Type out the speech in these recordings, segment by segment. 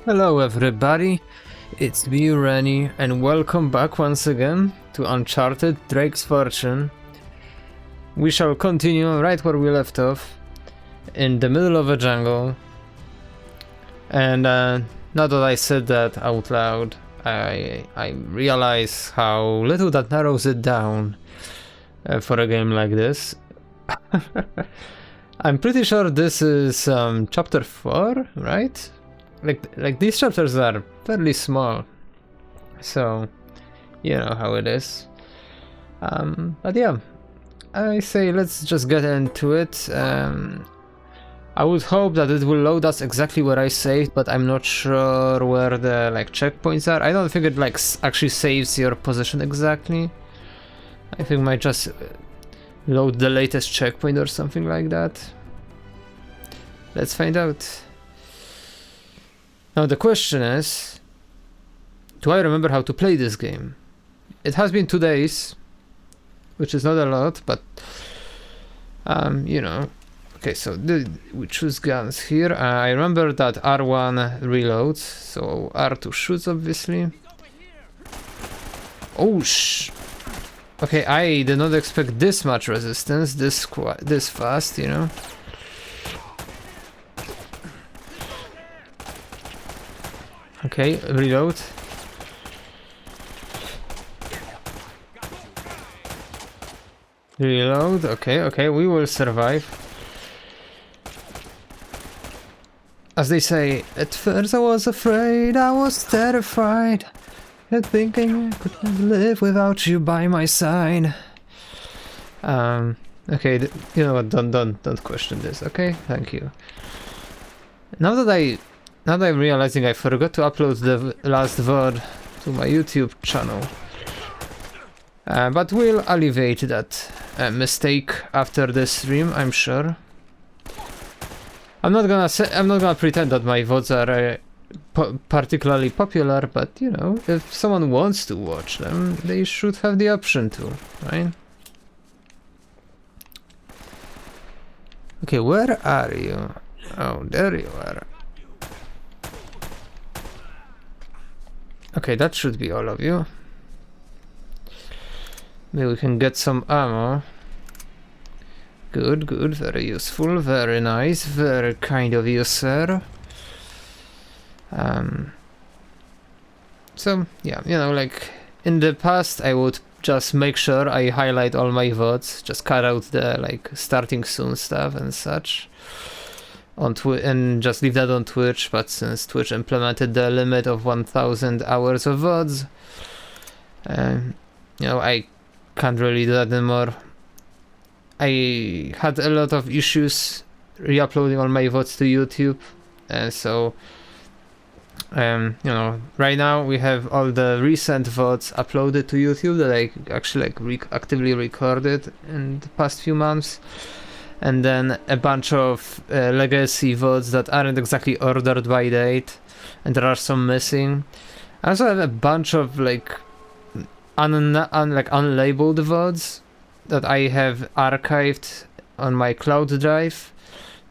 Hello everybody, it's me Rennie and welcome back once again to Uncharted Drake's Fortune. We shall continue right where we left off, in the middle of a jungle. And now that I said that out loud, I realize how little that narrows it down for a game like this. I'm pretty sure this is chapter 4, right? Like these chapters are fairly small, so you know how it is. But yeah, I say let's just get into it. I would hope that it will load us exactly where I saved, but I'm not sure where the checkpoints are. I don't think it actually saves your position exactly. I think it might just load the latest checkpoint or something like that. Let's find out. Now the question is, do I remember how to play this game? It has been 2 days, which is not a lot, but you know. Okay, so we choose guns here. I remember that R1 reloads, so R2 shoots obviously. Oh okay, I did not expect this much resistance this fast, you know. Okay, reload. Reload, okay, we will survive. As they say, at first I was afraid, I was terrified, and thinking I could never live without you by my side. Okay, you know what, don't question this, okay? Thank you. Now that I'm realizing I forgot to upload the last VOD to my YouTube channel. But we'll alleviate that mistake after this stream, I'm sure. I'm not gonna pretend that my VODs are particularly popular, but you know, if someone wants to watch them, they should have the option to, right? Okay, where are you? Oh, there you are. Okay, that should be all of you. Maybe we can get some ammo. Good, very useful, very nice, very kind of you, sir. So, yeah, you know, like, in the past I would just make sure I highlight all my VODs, just cut out the, starting soon stuff and such. On and just leave that on Twitch, but since Twitch implemented the limit of 1000 hours of VODs, you know, I can't really do that anymore. I had a lot of issues re-uploading all my VODs to YouTube, and so you know, right now we have all the recent VODs uploaded to YouTube that I actually actively recorded in the past few months. And then a bunch of legacy VODs that aren't exactly ordered by date, and there are some missing. I also have a bunch of unlabeled VODs that I have archived on my cloud drive,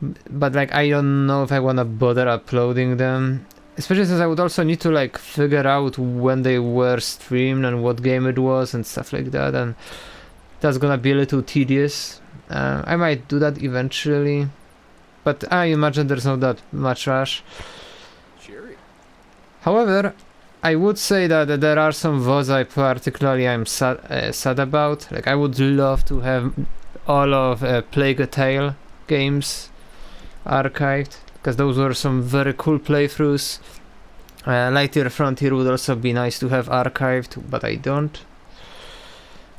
but I don't know if I wanna bother uploading them, especially since I would also need to figure out when they were streamed and what game it was and stuff like that, and that's gonna be a little tedious. I might do that eventually, but I imagine there's not that much rush. However, I would say that there are some VODs I particularly am sad about. I would love to have all of Plague Tale games archived, because those were some very cool playthroughs. Lightyear Frontier would also be nice to have archived, but I don't.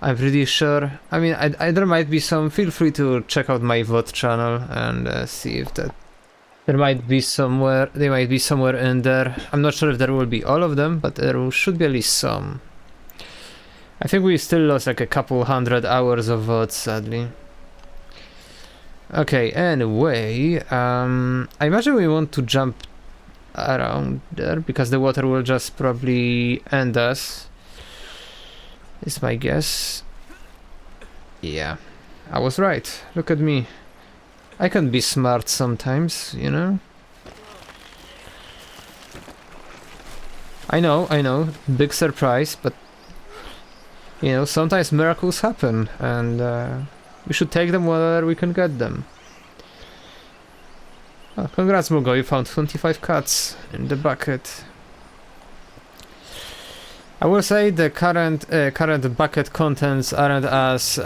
I'm pretty sure. I mean, there might be some. Feel free to check out my VOD channel and see if that there might be somewhere. They might be somewhere in there. I'm not sure if there will be all of them, but there should be at least some. I think we still lost a couple hundred hours of VOD, sadly. Okay. Anyway, I imagine we want to jump around there because the water will just probably end us. Is my guess. Yeah, I was right. Look at me. I can be smart sometimes, you know? I know, big surprise, but you know, sometimes miracles happen, and we should take them wherever we can get them. Oh, congrats, Mugo, you found 25 cuts in the bucket. I will say the current bucket contents aren't as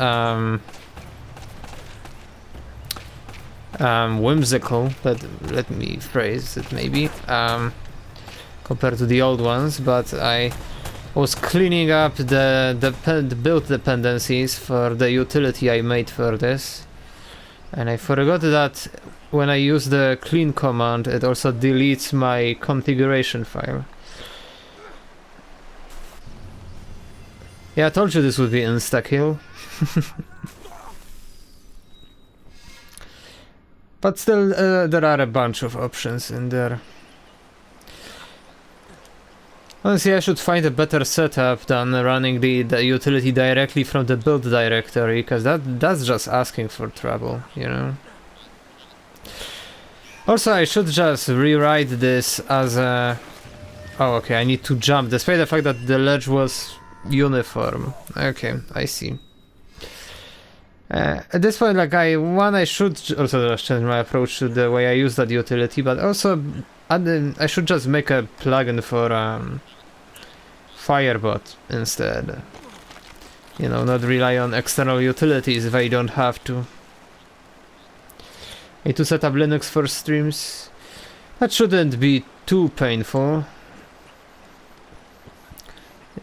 whimsical, but let me phrase it maybe, compared to the old ones, but I was cleaning up the build dependencies for the utility I made for this, and I forgot that when I use the clean command it also deletes my configuration file. Yeah, I told you this would be insta-kill. But still, there are a bunch of options in there. Honestly, I should find a better setup than running the utility directly from the build directory, because that's just asking for trouble, you know? Also, I should just rewrite this as a... Oh, okay, I need to jump, despite the fact that the ledge was uniform. Okay, I see. At this point, like, I should also just change my approach to the way I use that utility, but also I should just make a plugin for Firebot instead. You know, not rely on external utilities if I don't have to. I need to set up Linux for streams. That shouldn't be too painful.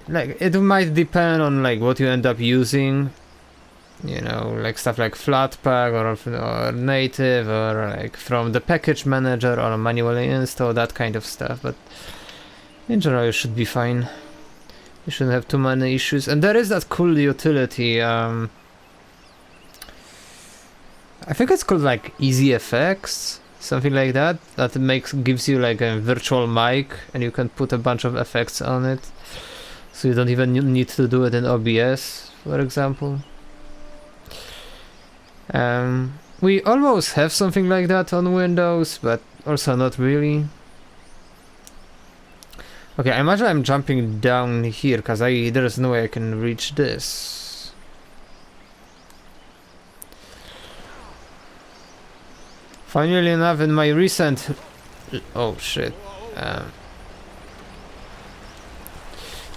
Like, it might depend on like what you end up using. You know, like stuff like Flatpak or native, or like from the package manager or manually install, that kind of stuff. But in general, you should be fine. You shouldn't have too many issues. And there is that cool utility. I think it's called like Easy Effects, something like that. That gives you like a virtual mic, and you can put a bunch of effects on it. So you don't even need to do it in OBS, for example. We almost have something like that on Windows, but also not really. Okay, I imagine I'm jumping down here because there's no way I can reach this. Funnily enough, in my recent... Oh shit.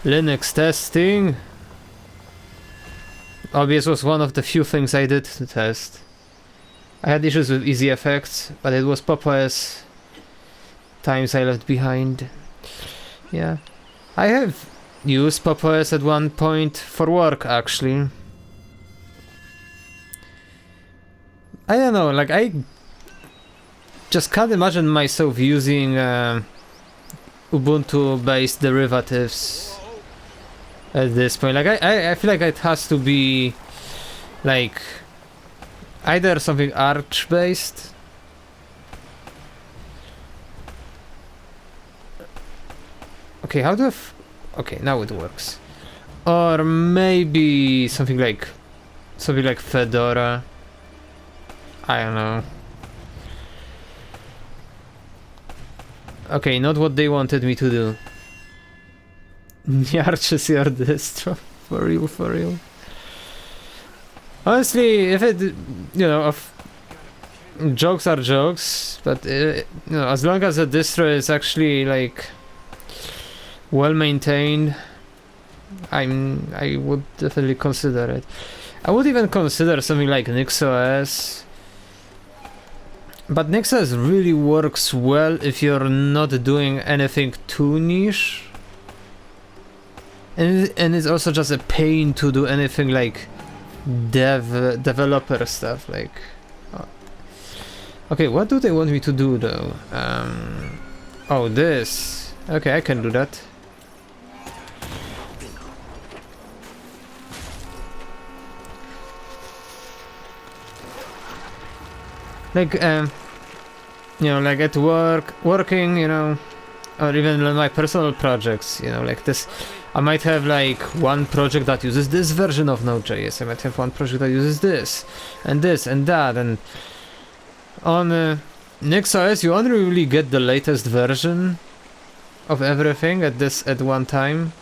Linux testing. OBS was one of the few things I did to test. I had issues with Easy Effects, but it was Pop!OS times I left behind. Yeah. I have used Pop!OS at one point for work, actually. I don't know, like I just can't imagine myself using Ubuntu-based derivatives at this point. Like I feel like it has to be like either something Arch based, okay, okay, now it works, or maybe something like Fedora. I don't know. Okay, not what they wanted me to do. Arch is your distro. For real. Honestly, if it, you know, jokes are jokes, but you know, as long as the distro is actually like well maintained, I would definitely consider it. I would even consider something like NixOS. But NixOS really works well if you're not doing anything too niche. And it's also just a pain to do anything like developer stuff, like... Okay, what do they want me to do though? Oh, this. Okay, I can do that. Like, you know, like at working, you know, or even in my personal projects, you know, like this. I might have like one project that uses this version of Node.js, I might have one project that uses this and that, and on NixOS you only really get the latest version, of everything at one time.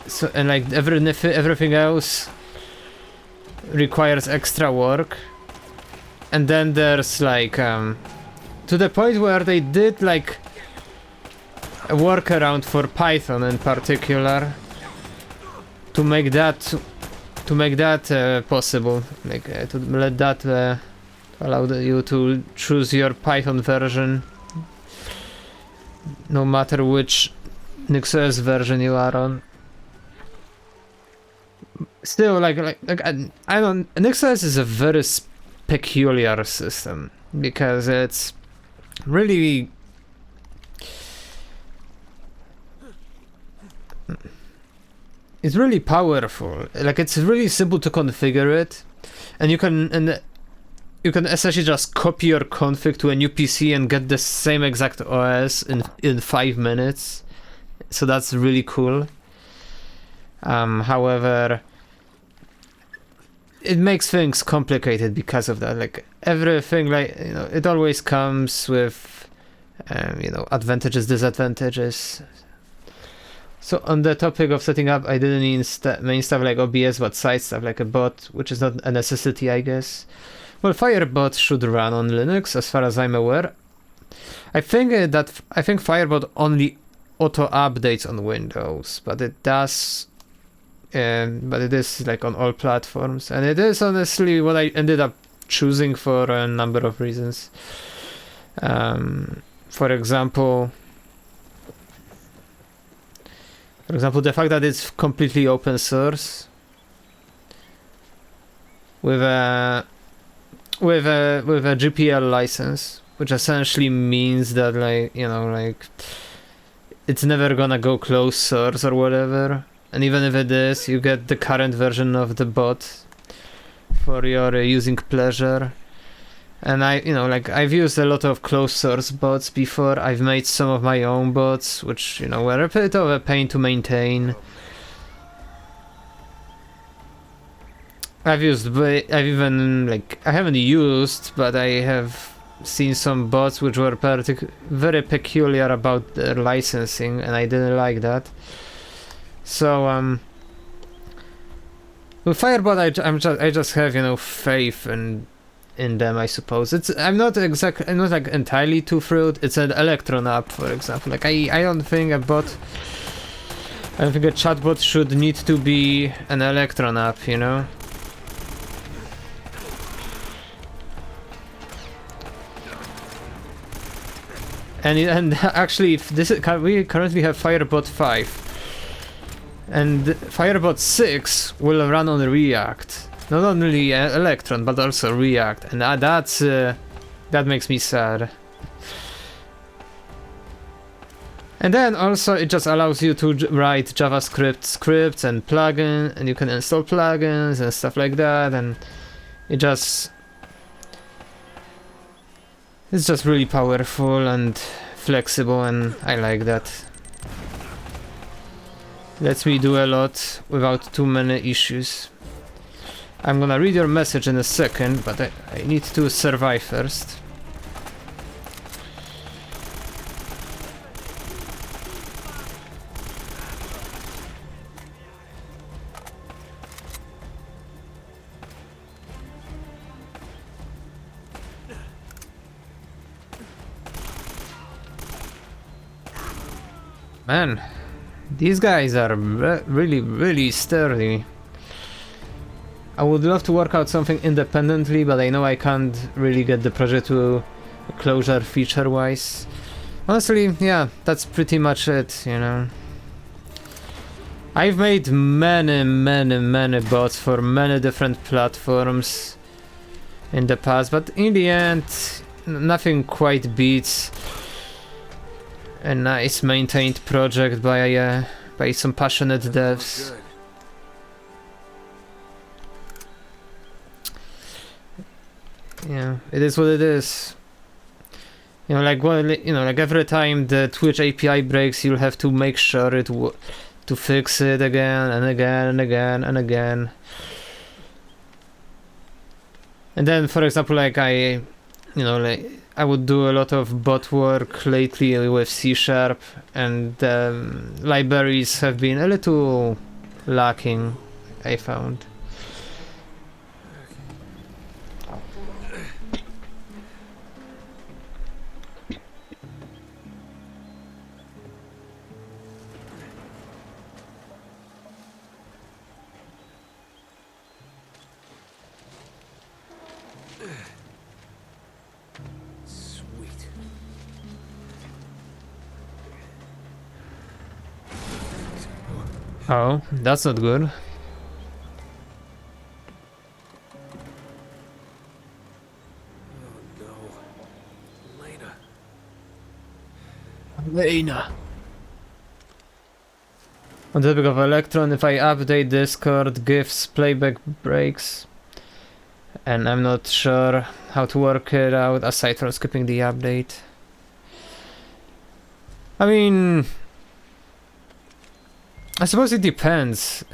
So, and like everything else requires extra work. And then there's like to the point where they did like a workaround for Python in particular to make that possible, like to let that allow you to choose your Python version no matter which NixOS version you are on. Still, like I don't. NixOS is a very peculiar system because it's really powerful. Like it's really simple to configure it, and you can essentially just copy your config to a new PC and get the same exact OS in 5 minutes. So that's really cool. However, it makes things complicated because of that. Like everything, like, you know, it always comes with you know, advantages, disadvantages. So on the topic of setting up, I didn't mean main stuff like OBS, but side stuff like a bot, which is not a necessity, I guess. Well, Firebot should run on Linux, as far as I'm aware. I think Firebot only auto updates on Windows, but it does. But it is like on all platforms, and it is honestly what I ended up choosing for a number of reasons. For example, the fact that it's completely open source with a GPL license, which essentially means that, like, you know, like it's never gonna go closed source or whatever. And even if it is, you get the current version of the bot for your using pleasure. And I've used a lot of closed source bots before. I've made some of my own bots, which, you know, were a bit of a pain to maintain. I haven't used, but I have seen some bots which were very peculiar about their licensing, and I didn't like that. So with Firebot, I just have, you know, faith in them, I suppose. I'm not like entirely too thrilled. It's an Electron app, for example. Like I don't think a chatbot should need to be an Electron app, you know. And actually, we currently have Firebot 5. And Firebot 6 will run on React. Not only Electron, but also React. And that makes me sad. And then also it just allows you to write JavaScript scripts and plugins, and you can install plugins and stuff like that, and it's just really powerful and flexible, and I like that. Lets me do a lot without too many issues. I'm gonna read your message in a second, but I need to survive first. Man, these guys are really, really sturdy. I would love to work out something independently, but I know I can't really get the project to closure feature-wise. Honestly, yeah, that's pretty much it, you know. I've made many bots for many different platforms in the past, but in the end, nothing quite beats a nice maintained project by some passionate devs. Yeah, it is what it is. You know, like, well, you know, like every time the Twitch API breaks, you'll have to make sure to fix it again and again and again and again. And then, for example, like you know, like I would do a lot of bot work lately with C#, and libraries have been a little lacking, I found. Oh, that's not good. Lena. On the topic of Electron, if I update Discord, GIFs playback breaks, and I'm not sure how to work it out aside from skipping the update. I mean, I suppose it depends.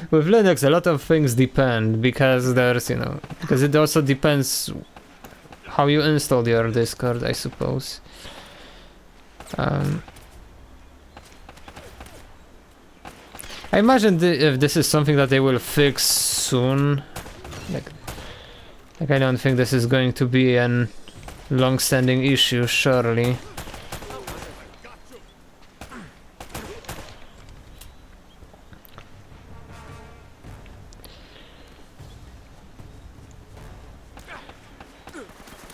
With Linux, a lot of things depend because there's, you know, because it also depends how you install your Discord, I suppose. I imagine if this is something that they will fix soon, like I don't think this is going to be an long-standing issue, surely.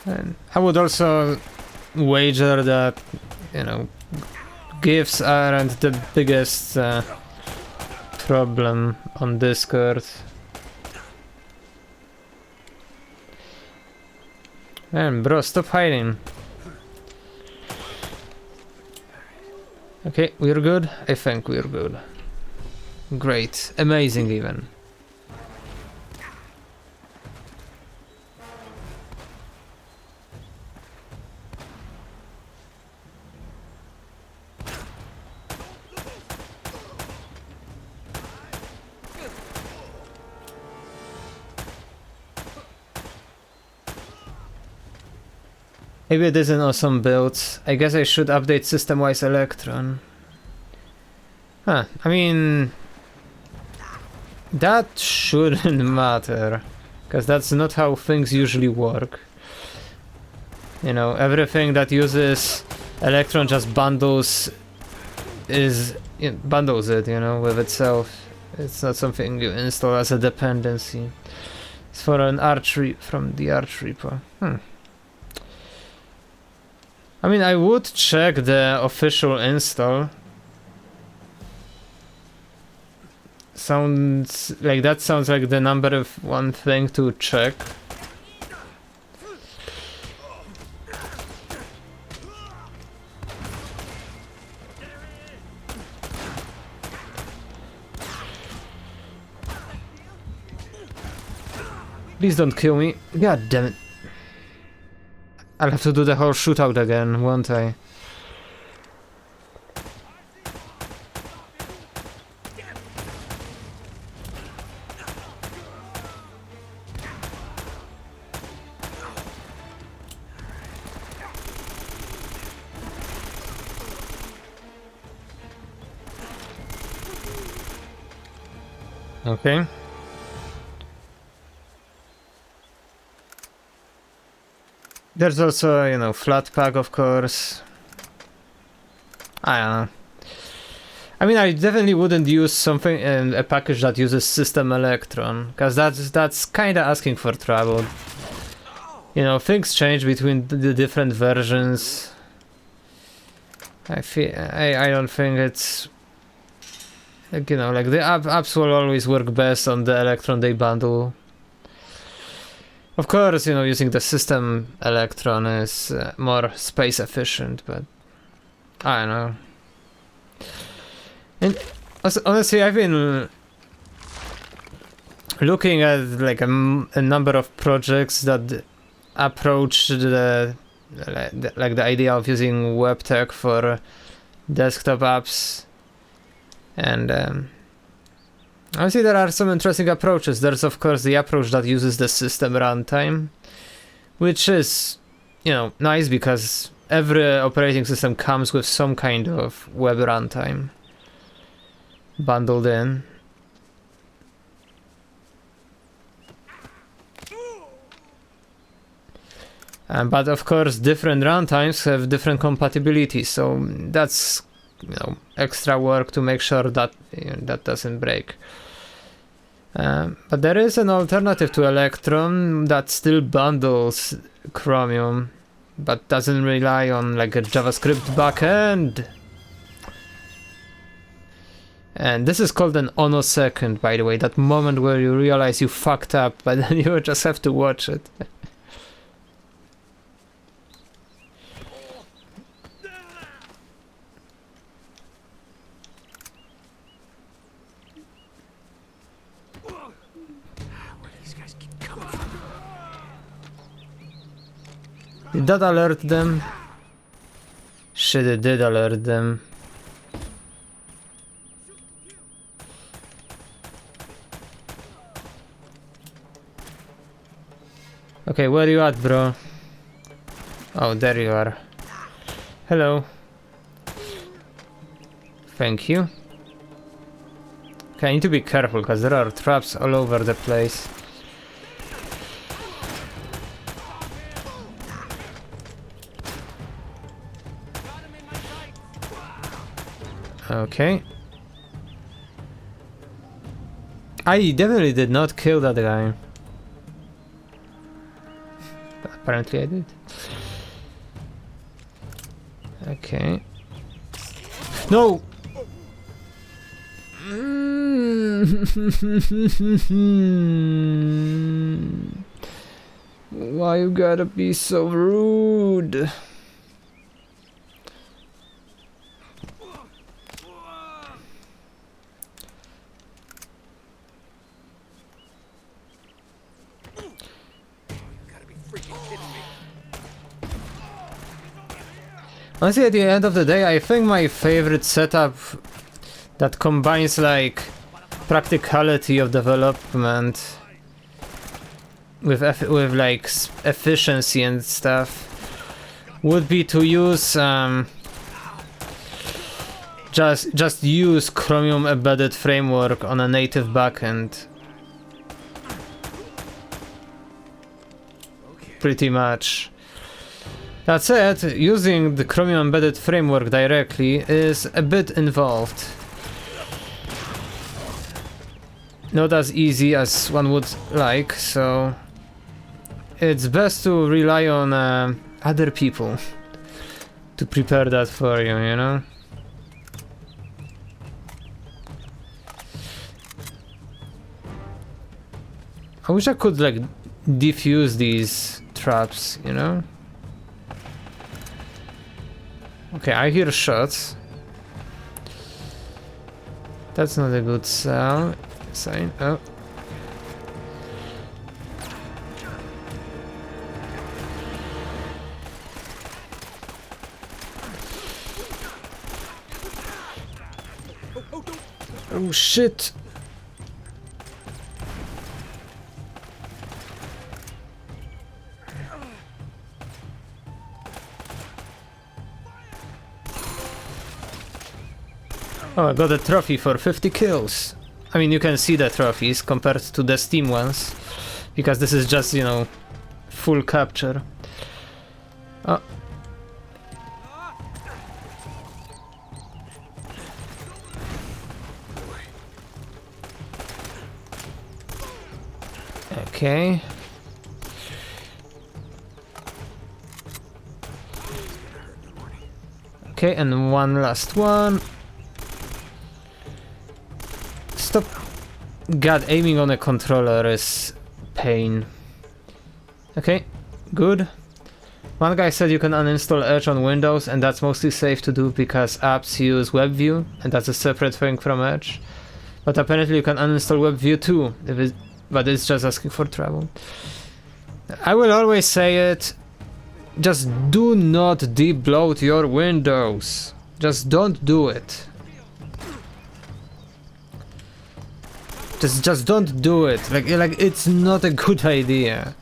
And I would also wager that, you know, GIFs aren't the biggest problem on Discord. Man, bro, stop hiding. Okay, we're good? I think we're good. Great. Amazing, even. Maybe it is an awesome build. I guess I should update system-wise Electron. Huh, I mean... that shouldn't matter. Because that's not how things usually work. You know, everything that uses Electron just bundles bundles it, you know, with itself. It's not something you install as a dependency. It's for an archery from the arch repo. I mean, I would check the official install. Sounds like the number of one thing to check. Please don't kill me. God damn it. I'll have to do the whole shootout again, won't I? Okay. There's also, you know, Flatpak, of course. I don't know. I mean, I definitely wouldn't use something in a package that uses System Electron, because that's kind of asking for trouble. You know, things change between the different versions. I don't think it's like, you know, like the apps will always work best on the Electron they bundle. Of course, you know, using the System Electron is more space efficient, but I don't know. And honestly, I've been looking at like a number of projects that approach the idea of using web tech for desktop apps, and obviously there are some interesting approaches. There's of course the approach that uses the system runtime, which is you know, nice because every operating system comes with some kind of web runtime bundled in. But of course, different runtimes have different compatibility, so that's, you know, extra work to make sure that that doesn't break. But there is an alternative to Electron that still bundles Chromium, but doesn't rely on like a JavaScript backend. And this is called an onosecond, by the way, that moment where you realize you fucked up, but then you just have to watch it. Did that alert them? Shit, it did alert them. Okay, where you at, bro? Oh, there you are. Hello. Thank you. Okay, I need to be careful because there are traps all over the place. Okay. I definitely did not kill that guy. But apparently I did. Okay. No! Why you gotta be so rude? Honestly, at the end of the day, I think my favorite setup that combines like practicality of development with like efficiency and stuff would be to use just use Chromium embedded framework on a native backend. Pretty much. That said, using the Chromium embedded framework directly is a bit involved. Not as easy as one would like, so it's best to rely on other people to prepare that for you, you know? I wish I could like defuse these traps, you know? Okay, I hear shots. That's not a good sign. Oh. Oh shit. Oh, I got a trophy for 50 kills. I mean, you can see the trophies compared to the Steam ones, because this is just, you know, full capture. Oh. Okay. Okay, and one last one. Stop. God, aiming on a controller is pain. Okay, good. One guy said you can uninstall Edge on Windows, and that's mostly safe to do because apps use WebView, and that's a separate thing from Edge. But apparently you can uninstall WebView too, but it's just asking for trouble. I will always say it, just do not debloat your Windows. Just don't do it. Just don't do it. Like it's not a good idea.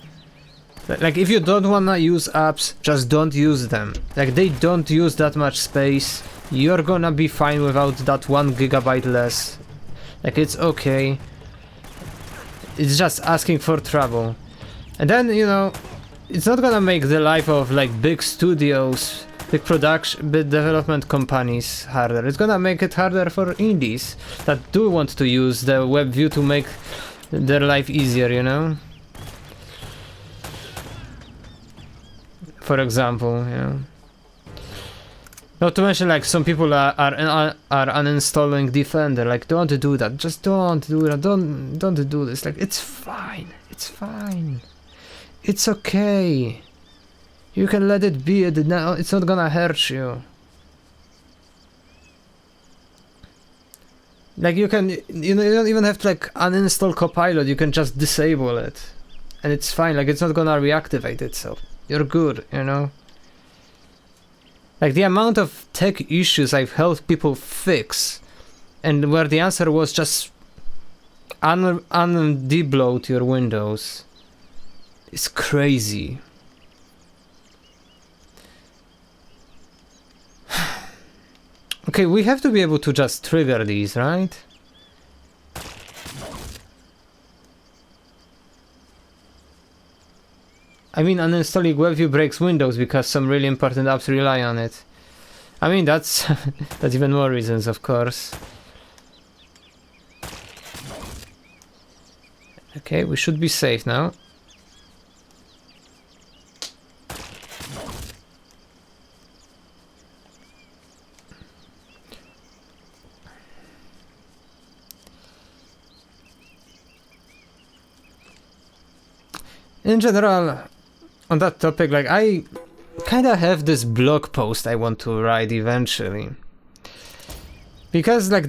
Like, if you don't wanna use apps, just don't use them. Like, they don't use that much space. You're gonna be fine without that 1 gigabyte less. Like, it's okay. It's just asking for trouble. And then, you know, it's not gonna make the life of, like, big studios, big production, big development companies harder. It's gonna make it harder for indies that do want to use the web view to make their life easier, you know? For example, you know. Not to mention, like, some people are uninstalling Defender. Like, don't do that. Just don't do that. Don't do this. Like, it's fine. It's fine. It's okay. You can let it be. It's not gonna hurt you. Like, you know, you don't even have to, like, uninstall Copilot. You can just disable it, and it's fine. Like, it's not gonna reactivate itself. You're good, you know. Like, the amount of tech issues I've helped people fix, and where the answer was just debloat your Windows, is crazy. Okay, we have to be able to just trigger these, right? I mean, uninstalling WebView breaks Windows because some really important apps rely on it. I mean, that's that's even more reasons, of course. Okay, we should be safe now. In general, on that topic, like, I kind of have this blog post I want to write eventually. Because, like,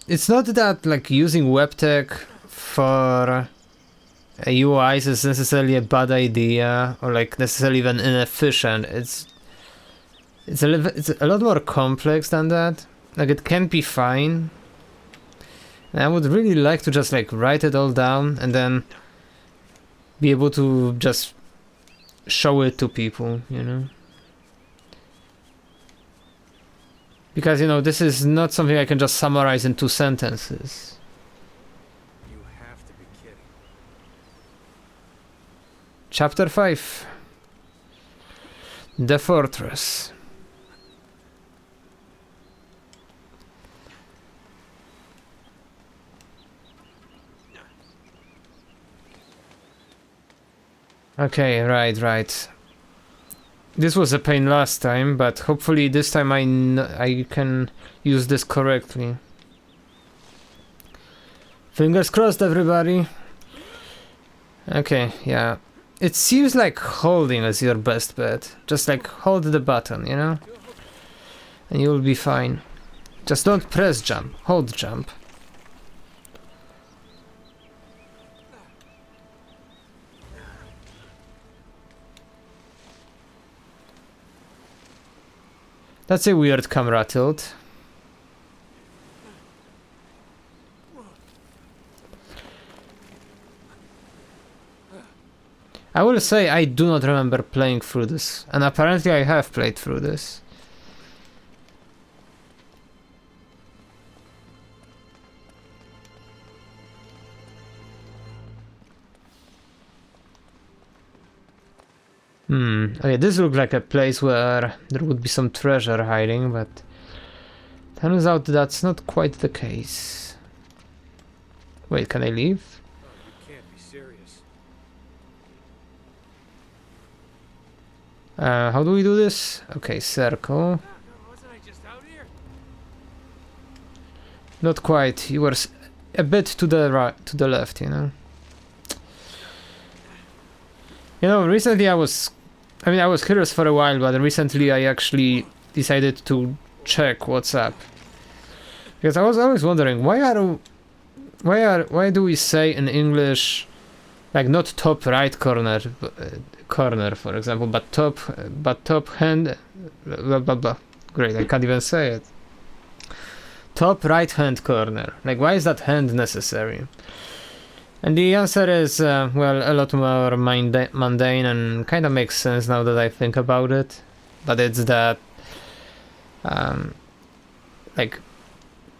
it's not that, like, using web tech for UIs is necessarily a bad idea, or, like, necessarily even inefficient. It's a lot more complex than that. Like, it can be fine. And I would really like to just, like, write it all down and then be able to just show it to people, you know. Because, you know, this is not something I can just summarize in 2 sentences. You have to be kidding. Chapter 5. The Fortress. Okay, right. This was a pain last time, but hopefully this time I can use this correctly. Fingers crossed, everybody. Okay, yeah. It seems like holding is your best bet. Just, like, hold the button, you know? And you'll be fine. Just don't press jump, hold jump. That's a weird camera tilt. I will say I do not remember playing through this, and apparently I have played through this. Okay, this looks like a place where there would be some treasure hiding, but turns out that's not quite the case. Wait, can I leave? You can't be serious. How do we do this? Okay, circle. Wasn't I just out here? Not quite. You were a bit to the right, to the left, you know. You know, recently I was curious for a while, but recently I actually decided to check what's up. Because I was always wondering, why do we say in English, like, not top right corner, for example, but top hand, blah blah blah. Great, I can't even say it. Top right hand corner. Like, why is that hand necessary? And the answer is, well, a lot more mundane and kind of makes sense now that I think about it. But it's that, like,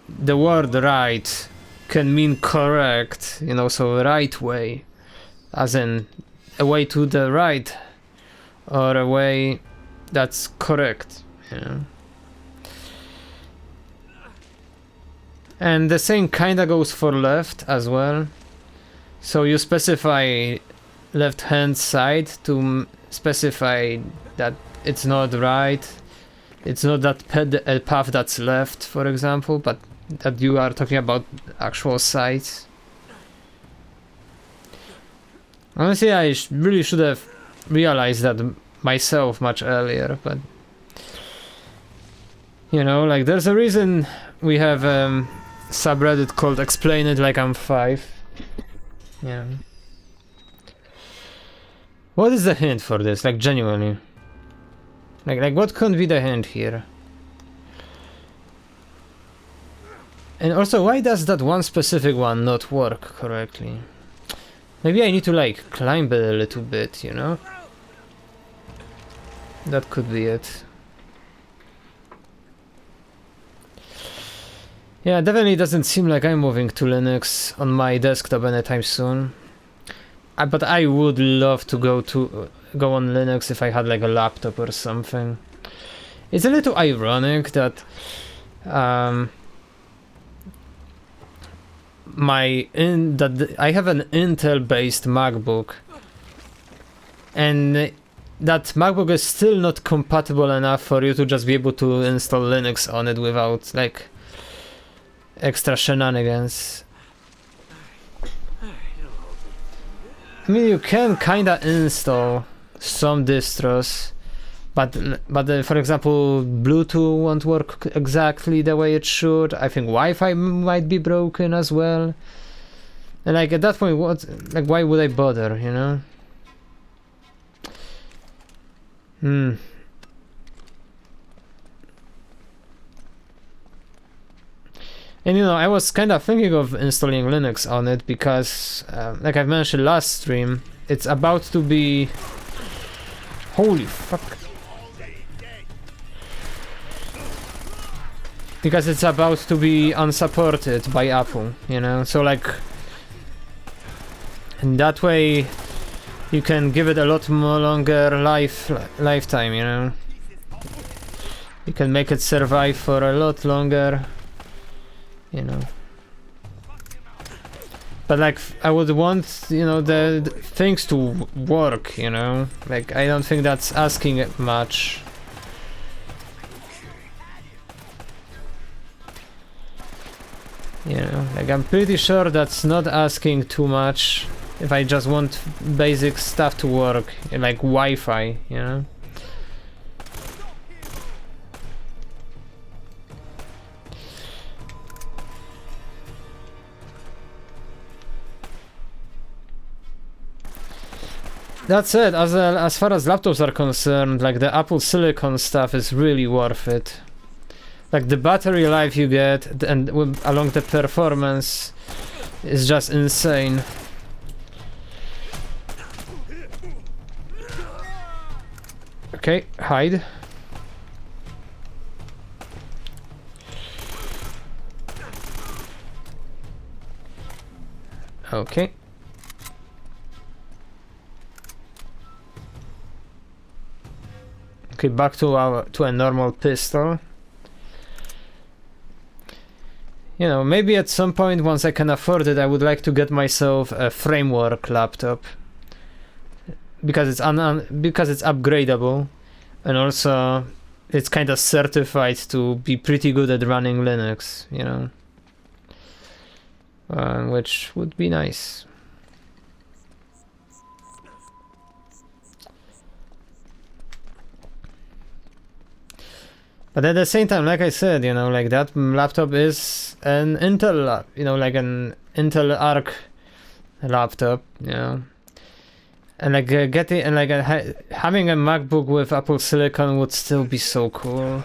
the word right can mean correct, you know, so right way, as in a way to the right, or a way that's correct, you know. And the same kinda goes for left as well. So you specify left hand side to specify that it's not right, it's not that path that's left, for example, but that you are talking about actual sides. Honestly, I really should have realized that myself much earlier, but you know, like, there's a reason we have subreddit called Explain It Like I'm 5. Yeah. What is the hint for this? Like, genuinely. Like what could be the hint here? And also, why does that one specific one not work correctly? Maybe I need to, like, climb it a little bit, you know? That could be it. Yeah, definitely doesn't seem like I'm moving to Linux on my desktop anytime soon. But I would love to go on Linux if I had, like, a laptop or something. It's a little ironic that I have an Intel-based MacBook, and that MacBook is still not compatible enough for you to just be able to install Linux on it without, like, extra shenanigans. I mean, you can kinda install some distros, but for example, Bluetooth won't work exactly the way it should. I think Wi-Fi might be broken as well. And, like, at that point, why would I bother, you know? And, you know, I was kind of thinking of installing Linux on it because, like I've mentioned last stream, it's about to be... Holy fuck. Because it's about to be unsupported by Apple, you know, so, like... And that way, you can give it a lot more longer lifetime, you know? You can make it survive for a lot longer. You know, but, like, I would want, you know, the things to work, you know, like, I don't think that's asking much. You know, like, I'm pretty sure that's not asking too much if I just want basic stuff to work, like Wi-Fi, you know. That said, as far as laptops are concerned, like, the Apple Silicon stuff is really worth it. Like, the battery life you get and along the performance is just insane. Okay, hide. Okay. Okay, back to a normal pistol. You know, maybe at some point, once I can afford it, I would like to get myself a framework laptop because it's upgradable, and also it's kind of certified to be pretty good at running Linux. You know, which would be nice. But at the same time, like I said, you know, like, that laptop is an Intel, you know, like an Intel Arc laptop, you know, and, like, having a MacBook with Apple Silicon would still be so cool.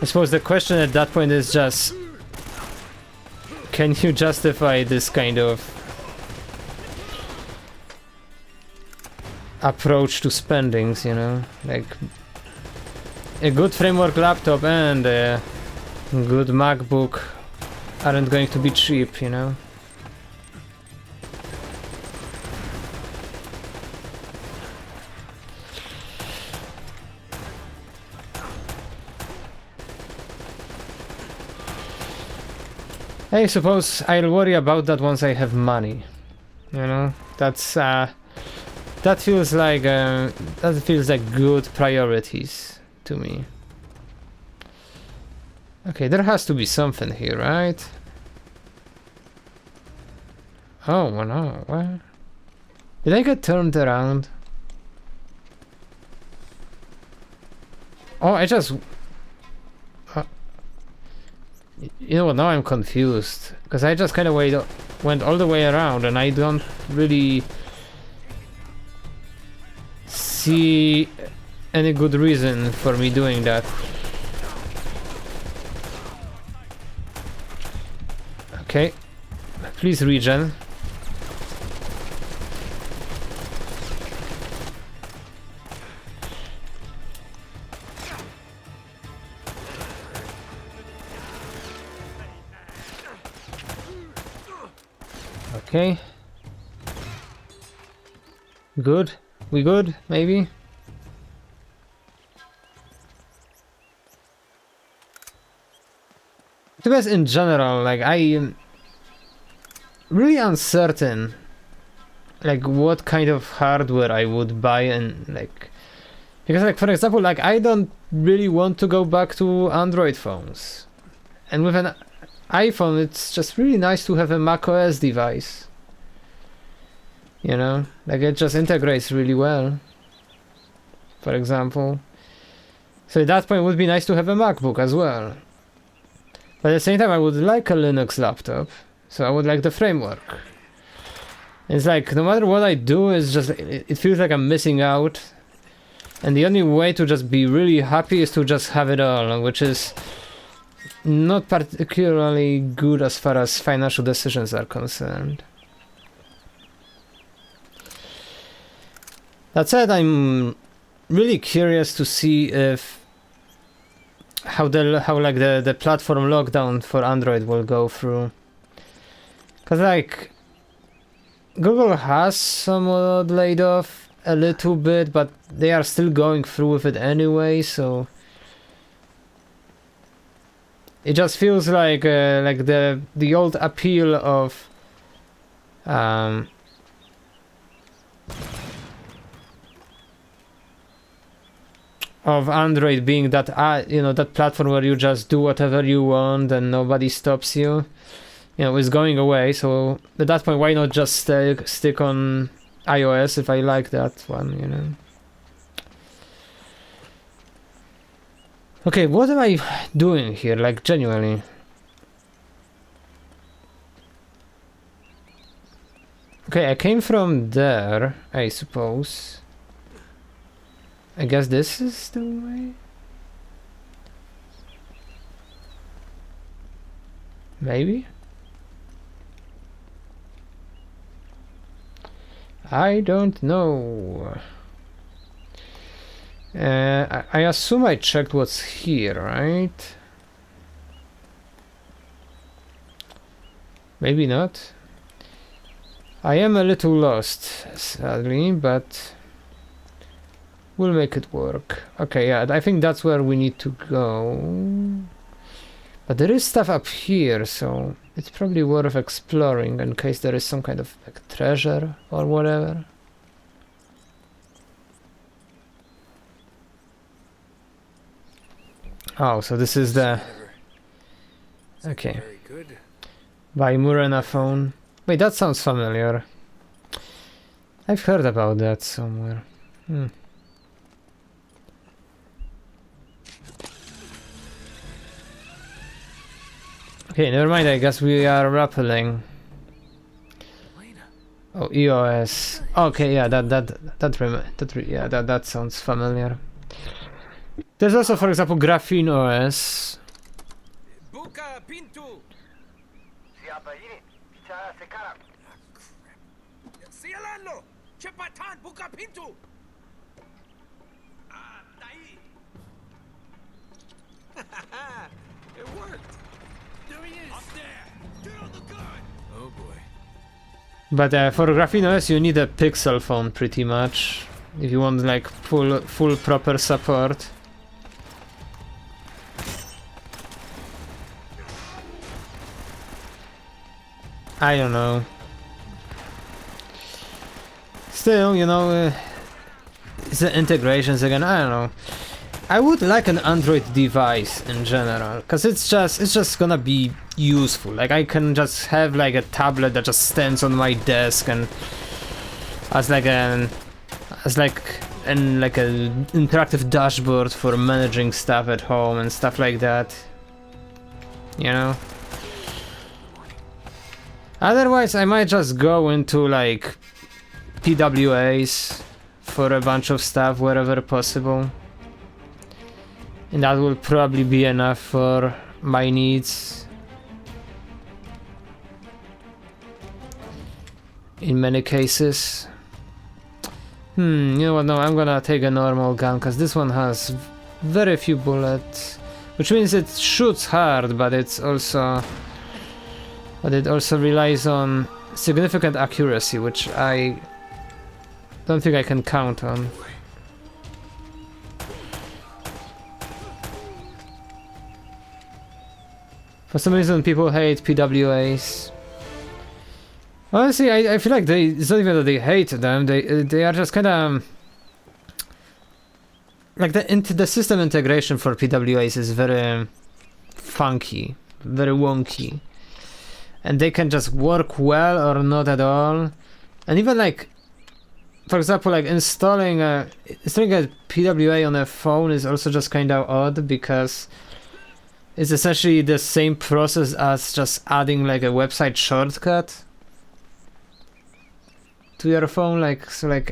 I suppose the question at that point is just, can you justify this kind of approach to spendings, you know, like a good framework laptop and a good MacBook aren't going to be cheap, you know. I suppose I'll worry about that once I have money, you know. That feels like good priorities to me. Okay, there has to be something here, right? Oh, well, no, what? Did I get turned around? Oh, I just... you know what, now I'm confused. Because I just kind of went all the way around and I don't really see any good reason for me doing that. Okay, please regen. Okay. Good. We good? Maybe? Because in general, like, I am really uncertain, like, what kind of hardware I would buy and, like... Because, like, for example, like, I don't really want to go back to Android phones. And with an iPhone, it's just really nice to have a macOS device. You know, like it just integrates really well, for example. So at that point it would be nice to have a MacBook as well. But at the same time I would like a Linux laptop, so I would like the framework. It's like, no matter what I do, it's just, it feels like I'm missing out. And the only way to just be really happy is to just have it all, which is not particularly good as far as financial decisions are concerned. That said, I'm really curious to see if how the platform lockdown for Android will go through. Cause like Google has somewhat laid off a little bit, but they are still going through with it anyway, so it just feels like the old appeal of Android being that you know, that platform where you just do whatever you want and nobody stops you, you know, is going away. So at that point, why not just stick on iOS if I like that one, you know? Okay, what am I doing here, like, genuinely? Okay, I came from there, I suppose. I guess this is the way? Maybe? I don't know. I assume I checked what's here, right? Maybe not. I am a little lost, sadly, but we'll make it work. Okay, yeah, I think that's where we need to go. But there is stuff up here, so it's probably worth exploring in case there is some kind of like treasure or whatever. Oh, so this is the... Okay. Very good. By Murena phone. Wait, that sounds familiar. I've heard about that somewhere. Okay, never mind, I guess we are rappelling. Oh, EOS. Okay, yeah, that sounds familiar. There's also, for example, Graphene OS. Buka Pintu. Cepatan buka pintu. Ah, daí. It worked. There he is. Up there. Get on the gun. Oh boy. But for Graffinos you need a pixel phone pretty much if you want like full proper support. I don't know. Still, you know, it's the integrations again. I don't know. I would like an Android device in general, cause it's just gonna be useful. Like I can just have like a tablet that just stands on my desk and as like an interactive dashboard for managing stuff at home and stuff like that. You know. Otherwise, I might just go into like PWAs for a bunch of stuff wherever possible. And that will probably be enough for my needs. In many cases. You know what, no, I'm gonna take a normal gun, because this one has very few bullets. Which means it shoots hard, but it also relies on significant accuracy, which I don't think I can count on. For some reason people hate PWAs. Honestly, I feel like it's not even that they hate them, they are just kinda... Like the system integration for PWAs is very funky, very wonky. And they can just work well or not at all. And even like, for example, like installing a PWA on a phone is also just kind of odd, because it's essentially the same process as just adding like a website shortcut to your phone. Like, so like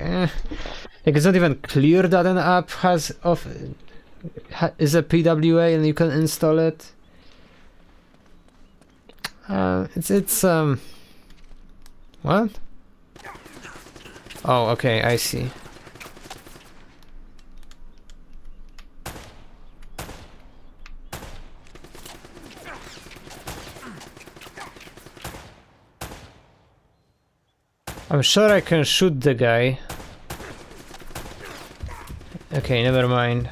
it's not even clear that an app is a PWA and you can install it. What? Oh, okay, I see. I'm sure I can shoot the guy. Okay, never mind.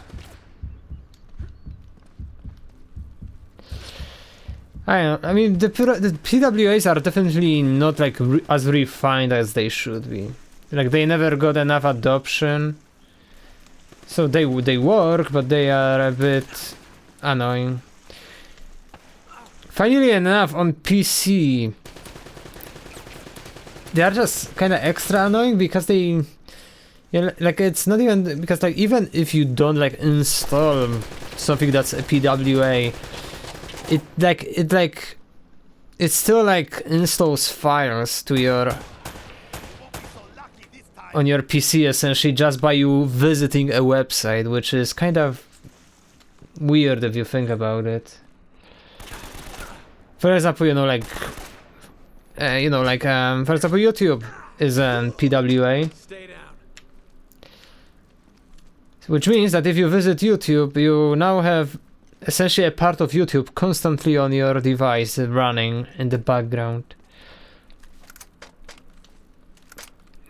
I mean, the PWAs are definitely not like as refined as they should be. Like they never got enough adoption. So they work, but they are a bit annoying. Funnily enough, on PC, they are just kind of extra annoying because they, like it's not even because like even if you don't like install something that's a PWA, it still like installs files to your on your PC essentially just by you visiting a website, which is kind of weird if you think about it. For example, for example, YouTube is an PWA. Which means that if you visit YouTube, you now have essentially a part of YouTube constantly on your device running in the background.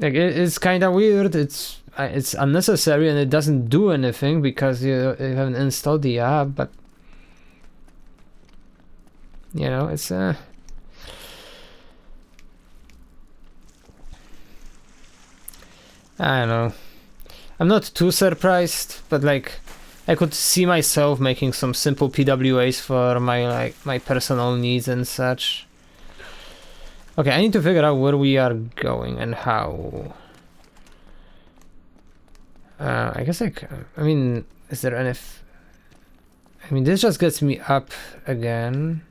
Like it's kind of weird. It's unnecessary and it doesn't do anything because you haven't installed the app. But you know, it's I don't know. I'm not too surprised, but like I could see myself making some simple PWAs for my personal needs and such. Okay, I need to figure out where we are going and how. I guess I mean, is there any? I mean, this just gets me up again.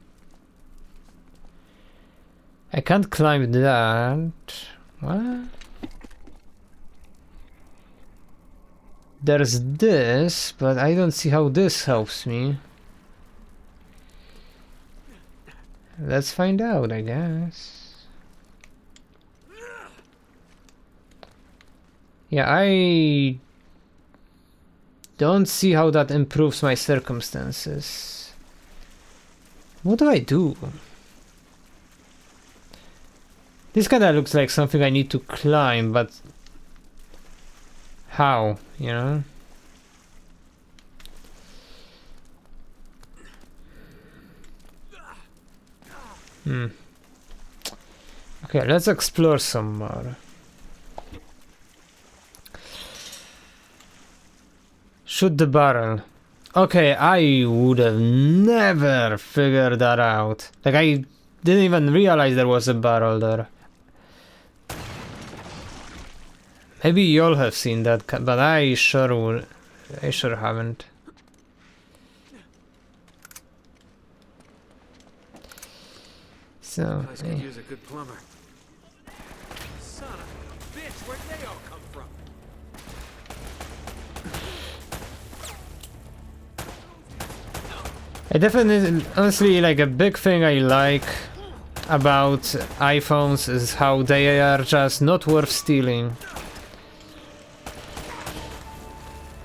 I can't climb that. What? There's this, but I don't see how this helps me. Let's find out, I guess. Yeah, I don't see how that improves my circumstances. What do I do? This kinda looks like something I need to climb, but how, you know? Okay, let's explore some more. Shoot the barrel. Okay, I would have never figured that out. Like, I didn't even realize there was a barrel there. Maybe y'all have seen that, but I sure haven't. So, I could use a good plumber. Son of a bitch, where'd they all come from? I definitely, honestly, like a big thing I like about iPhones is how they are just not worth stealing.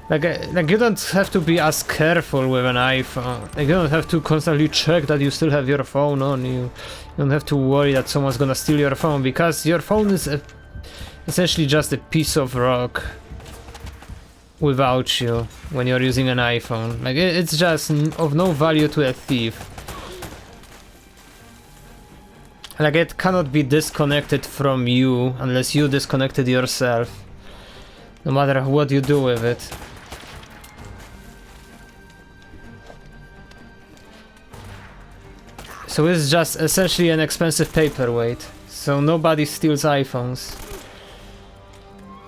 Like you don't have to be as careful with an iPhone. Like you don't have to constantly check that you still have your phone on you. You don't have to worry that someone's gonna steal your phone, because your phone is essentially just a piece of rock without you when you're using an iPhone. Like it's just of no value to a thief. Like it cannot be disconnected from you unless you disconnected yourself, no matter what you do with it. So it's just essentially an expensive paperweight, so nobody steals iPhones.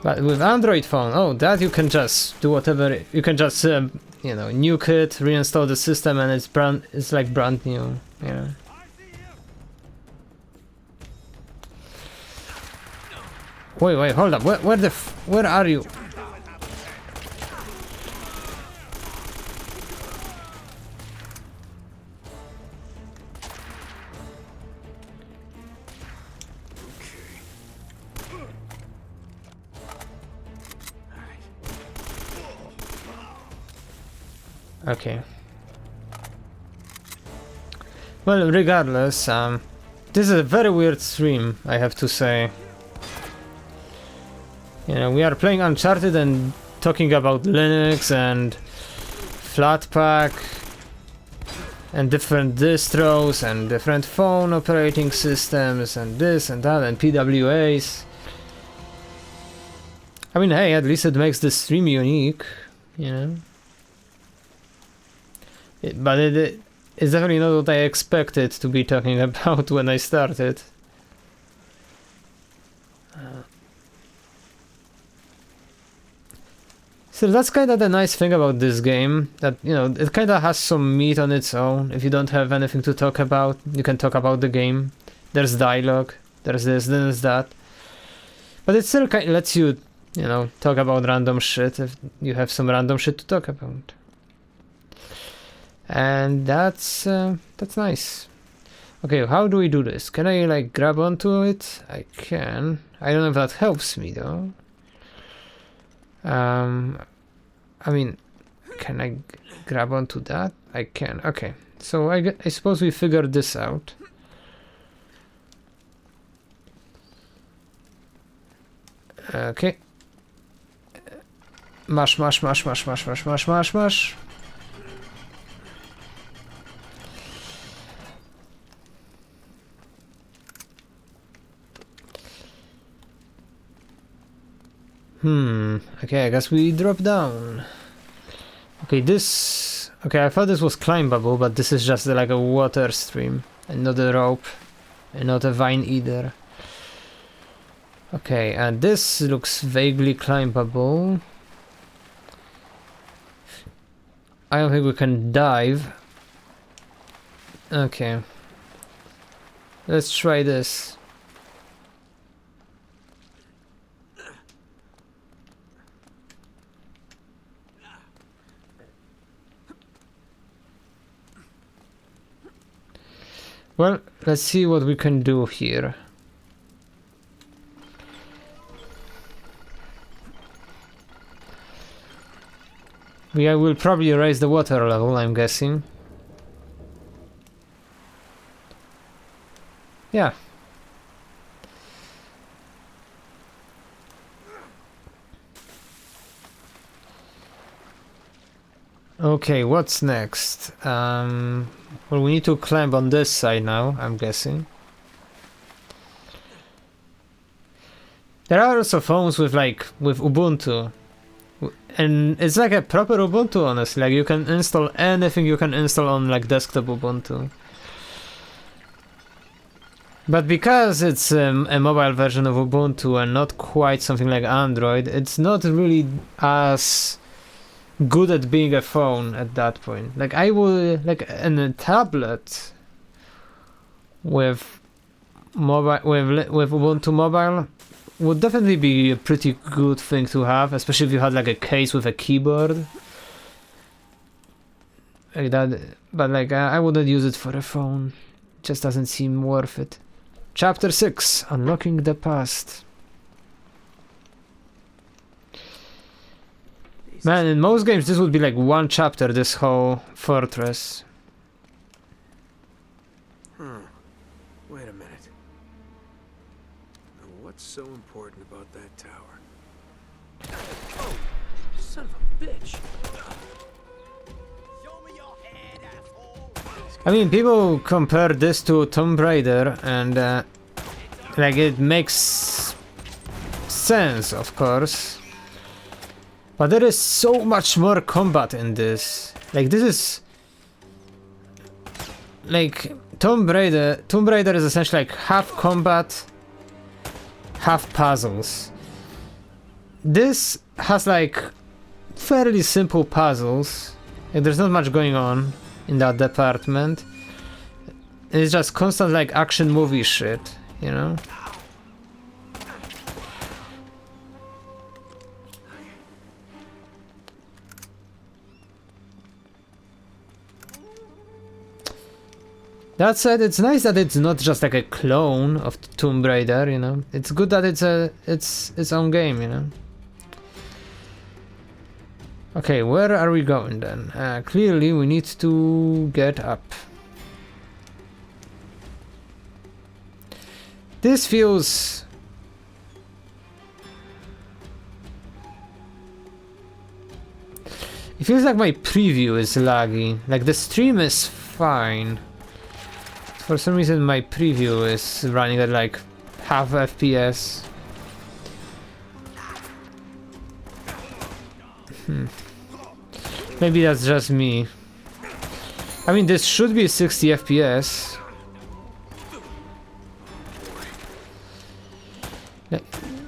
But with Android phone, oh, that you can just do whatever, you can just, you know, nuke it, reinstall the system, and it's like brand new, you know. Wait, hold up, where are you? Okay. Well, regardless, this is a very weird stream, I have to say. You know, we are playing Uncharted and talking about Linux and Flatpak and different distros and different phone operating systems and this and that and PWAs. I mean, hey, at least it makes the stream unique, you know. But it's definitely not what I expected to be talking about when I started. So that's kind of the nice thing about this game, that, you know, it kind of has some meat on its own. If you don't have anything to talk about, you can talk about the game. There's dialogue, there's this, there's that. But it still kind of lets you, you know, talk about random shit if you have some random shit to talk about. And that's nice. Okay, how do we do this? Can I like grab onto it? I can. I don't know if that helps me though. I mean, can I grab onto that? I can. Okay, so I suppose we figured this out. Okay. Mash. Okay, I guess we drop down. Okay, this... Okay, I thought this was climbable, but this is just like a water stream, and not a rope, and not a vine either. Okay, and this looks vaguely climbable. I don't think we can dive. Okay. Let's try this. Well, let's see what we can do here. We will probably raise the water level, I'm guessing. Yeah. Okay, what's next? Well, we need to climb on this side now, I'm guessing. There are also phones with Ubuntu. And it's like a proper Ubuntu, honestly. Like, you can install anything you can install on like desktop Ubuntu. But because it's a mobile version of Ubuntu and not quite something like Android, it's not really as good at being a phone at that point. Like, I would like in a tablet with mobile with Ubuntu Mobile would definitely be a pretty good thing to have, especially if you had like a case with a keyboard like that. But like I wouldn't use it for a phone. It just doesn't seem worth it. Chapter 6: Unlocking the Past. Man, in most games this would be like one chapter, this whole fortress. Wait a minute. Now what's so important about that tower? Oh, son of a bitch. Show me your head, asshole. I mean, people compare this to Tomb Raider, and like it makes sense, of course. But there is so much more combat in this. Like, this is like Tomb Raider is essentially like half combat, half puzzles. This has like fairly simple puzzles. Like, there's not much going on in that department. It's just constant like action movie shit, you know? That said, it's nice that it's not just like a clone of Tomb Raider, you know? It's good that it's its own game, you know? Okay, where are we going then? Clearly we need to get up. This feels... It feels like my preview is laggy. Like, the stream is fine. For some reason my preview is running at like half FPS. Maybe that's just me. I mean, this should be 60 FPS.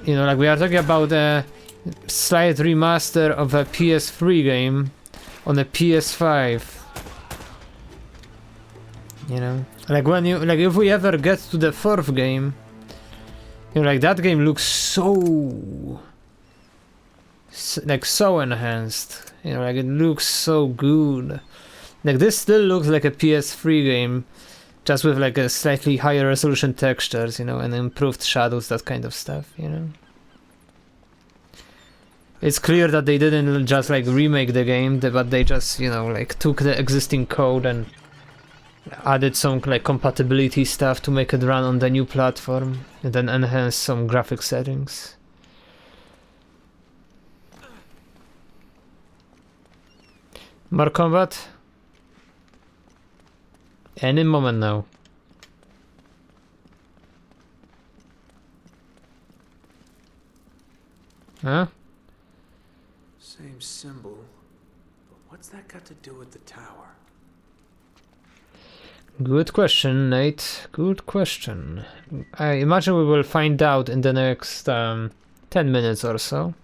You know, like, we are talking about a slight remaster of a PS3 game on a PS5. You know, like when you if we ever get to the 4th game, you know, like that game looks so enhanced. You know, like it looks so good. Like, this still looks like a PS3 game, just with like a slightly higher resolution textures, you know, and improved shadows, that kind of stuff, you know. It's clear that they didn't just like remake the game, but they just, you know, like took the existing code and added some like compatibility stuff to make it run on the new platform, and then enhance some graphic settings. More combat? Any moment now. Huh? Same symbol, but what's that got to do with the tower? Good question, Nate. Good question. I imagine we will find out in the next 10 minutes or so.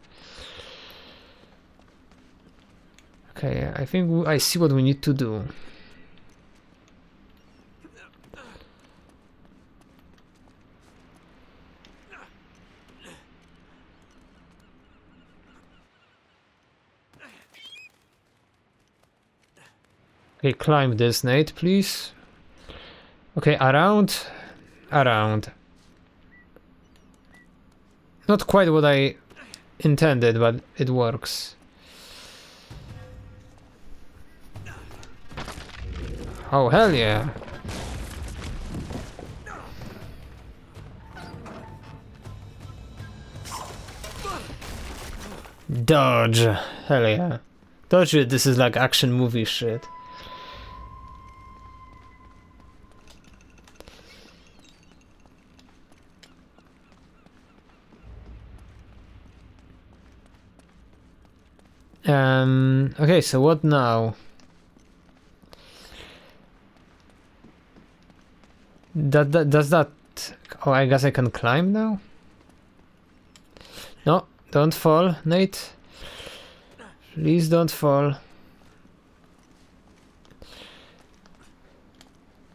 Okay, I think I see what we need to do. Okay, climb this, Nate, please. Okay, around. Not quite what I intended, but it works. Oh, hell yeah. Dodge. Hell yeah. Dodge it, this is like action movie shit. Okay, so what now? Does that... Oh, I guess I can climb now? No, don't fall, Nate. Please don't fall.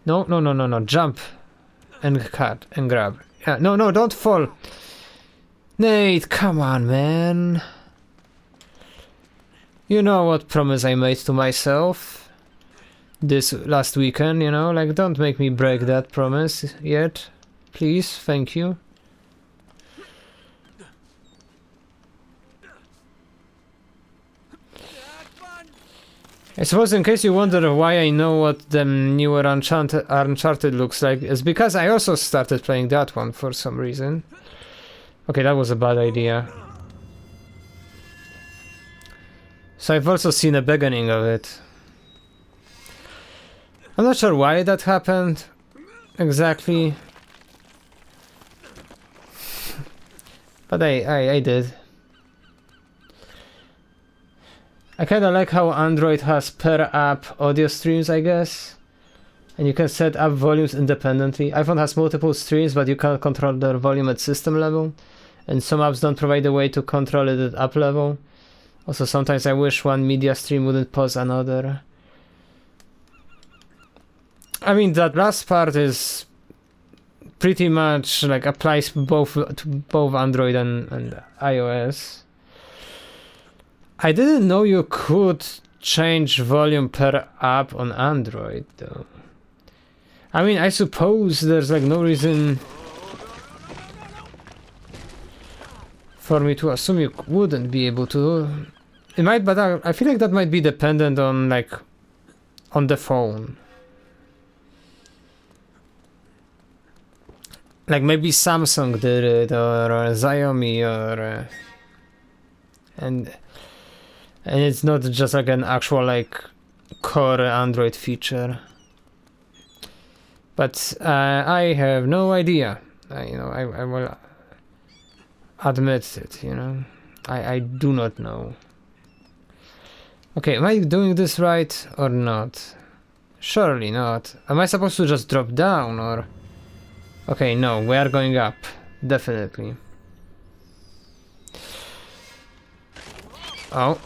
No, no, no, no, no, jump. And cut, and grab. Yeah, no, no, don't fall. Nate, come on, man. You know what promise I made to myself this last weekend, you know? Like, don't make me break that promise yet. Please, thank you. I suppose in case you wonder why I know what the newer Uncharted looks like, it's because I also started playing that one for some reason. Okay, that was a bad idea. So I've also seen a beginning of it. I'm not sure why that happened exactly. But I did. I kinda like how Android has per app audio streams, I guess. And you can set up volumes independently. iPhone has multiple streams, but you can't control their volume at system level. And some apps don't provide a way to control it at app level. Also, sometimes I wish one media stream wouldn't pause another. I mean, that last part is pretty much like applies both to both Android and iOS. I didn't know you could change volume per app on Android, though. I mean, I suppose there's like no reason for me to assume you wouldn't be able to. It might, but I feel like that might be dependent on like on the phone. Like maybe Samsung did it, or Xiaomi, or and it's not just like an actual like core Android feature. But I have no idea. I will admit it. You know, I do not know. Okay, am I doing this right or not? Surely not. Am I supposed to just drop down or? Okay, no, we are going up. Definitely. Oh.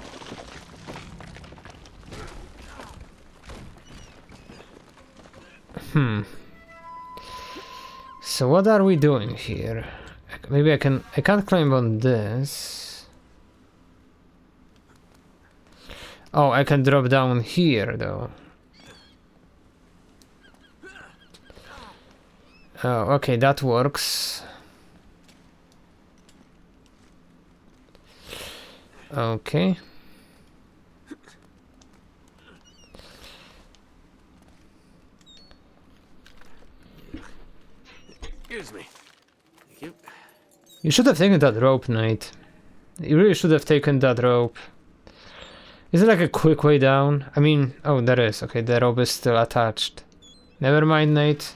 So what are we doing here? Maybe I can't climb on this. Oh, I can drop down here though. Oh, okay, that works. Okay. Excuse me. Thank you. You should have taken that rope, Knight. You really should have taken that rope. Is it like a quick way down? I mean, oh, there is. Okay, the rope is still attached. Never mind, Nate.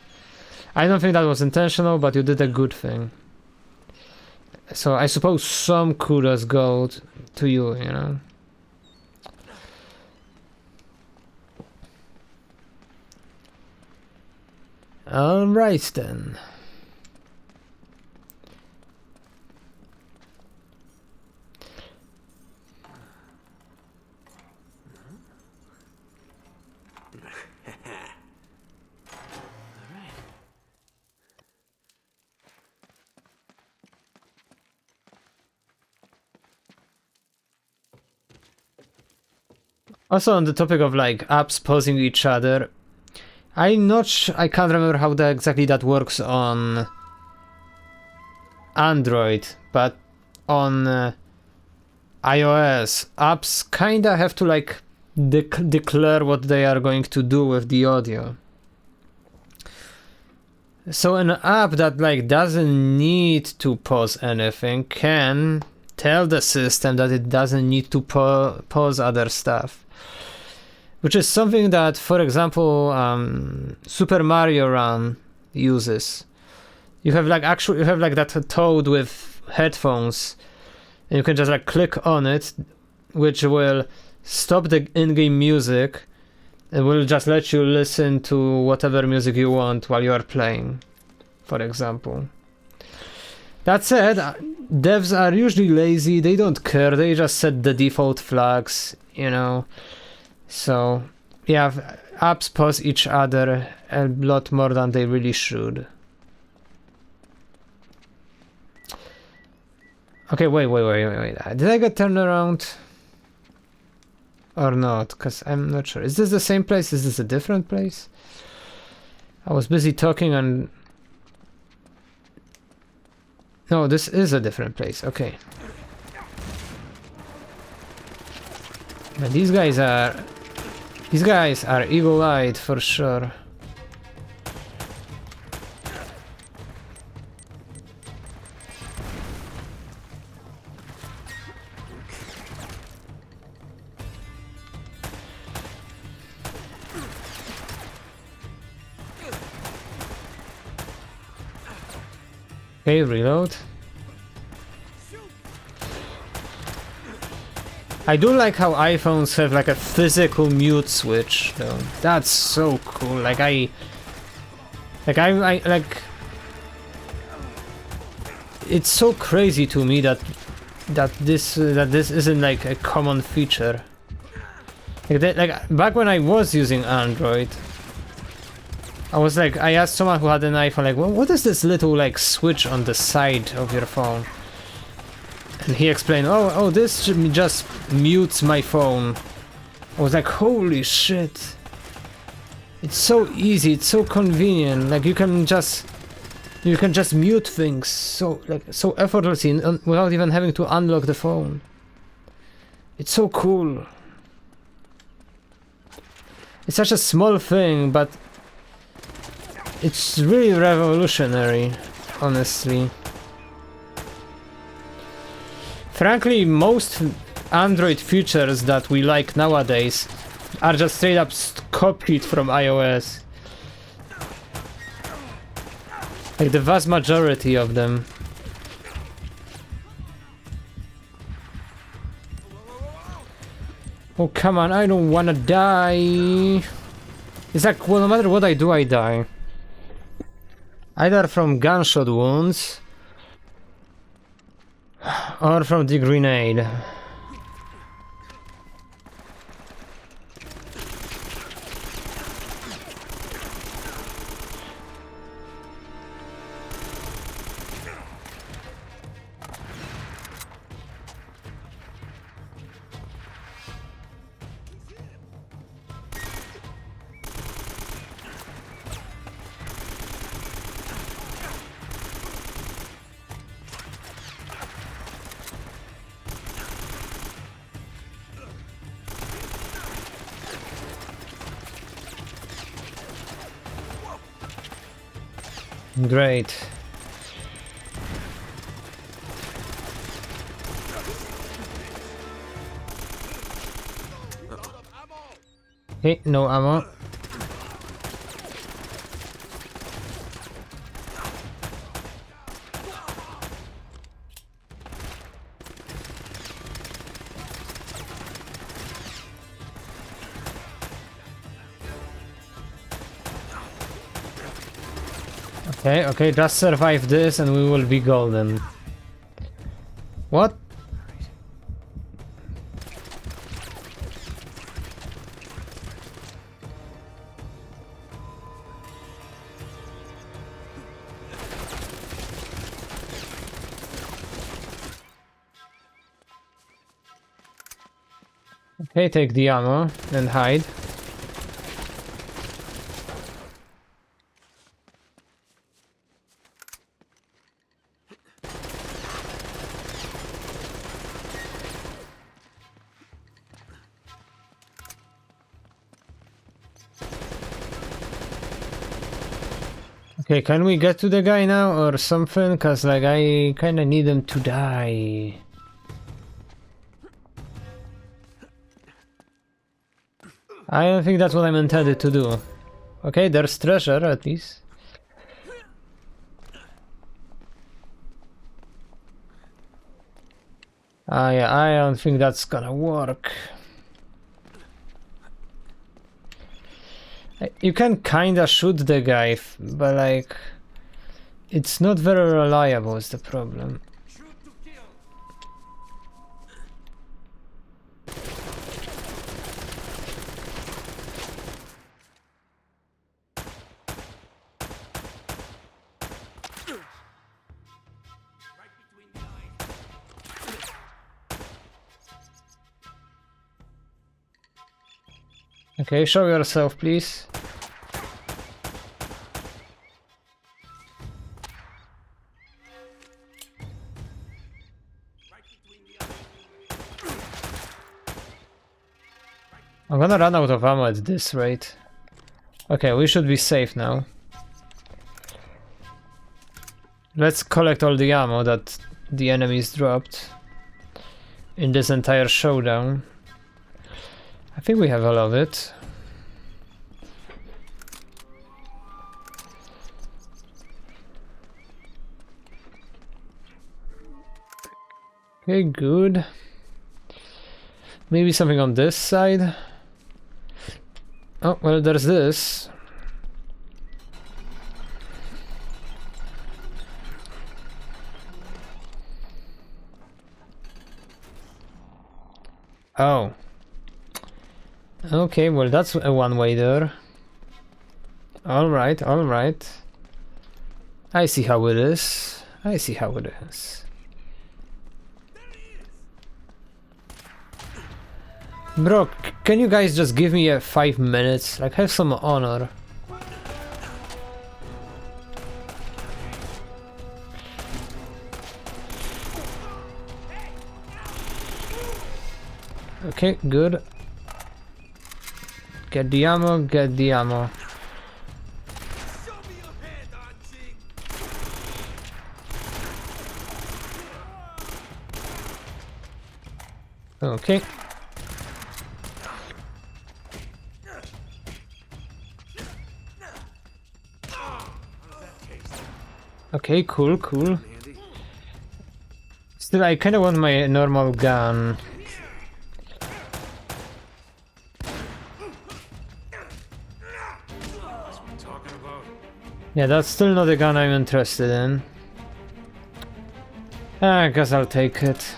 I don't think that was intentional, but you did a good thing. So I suppose some kudos go to you, you know. Alright then. Also on the topic of like apps pausing each other, I can't remember how exactly that works on Android, but on iOS, apps kinda have to like declare what they are going to do with the audio. So an app that like doesn't need to pause anything can tell the system that it doesn't need to pause other stuff, which is something that, for example, Super Mario Run uses. You have like that Toad with headphones, and you can just like click on it, which will stop the in-game music and will just let you listen to whatever music you want while you are playing, for example. That said, devs are usually lazy, they don't care, they just set the default flags, you know. So, yeah, apps pause each other a lot more than they really should. Okay, wait. Did I get turned around? Or not? Because I'm not sure. Is this the same place? Is this a different place? I was busy talking and... No, this is a different place. Okay. But these guys are eagle-eyed for sure. Okay, reload. I do like how iPhones have like a physical mute switch though. That's so cool. Like it's so crazy to me that this isn't like a common feature. Like back when I was using Android, I asked someone who had an iPhone, like, well, what is this little like switch on the side of your phone? And he explained, oh, this just mutes my phone. I was like, holy shit! It's so easy, it's so convenient. Like you can just mute things so effortlessly without even having to unlock the phone. It's so cool. It's such a small thing, but it's really revolutionary, honestly. Frankly, most Android features that we like nowadays are just straight up copied from iOS. Like the vast majority of them. Oh, come on, I don't wanna die. It's like, well, no matter what I do, I die. Either from gunshot wounds or from the grenade. Great. Hey, no ammo. Okay, just survive this and we will be golden. What? Okay, take the ammo and hide. Okay, can we get to the guy now or something? Cause like I kinda need him to die. I don't think that's what I'm intended to do. Okay, there's treasure at least. Yeah, I don't think that's gonna work. You can kinda shoot the guy, but like... It's not very reliable is the problem. Okay, show yourself, please. I'm gonna run out of ammo at this rate. Okay, we should be safe now. Let's collect all the ammo that the enemies dropped in this entire showdown. I think we have all of it. Okay, good. Maybe something on this side. Oh, well, there's this. Oh. Okay, well, that's a one-way there. Alright, alright. I see how it is. I see how it is. Bro, can you guys just give me 5 minutes? Like, have some honor. Okay, good. Get the ammo, get the ammo. Okay. Okay, cool, cool. Still, I kinda want my normal gun. Yeah, that's still not the gun I'm interested in. I guess I'll take it.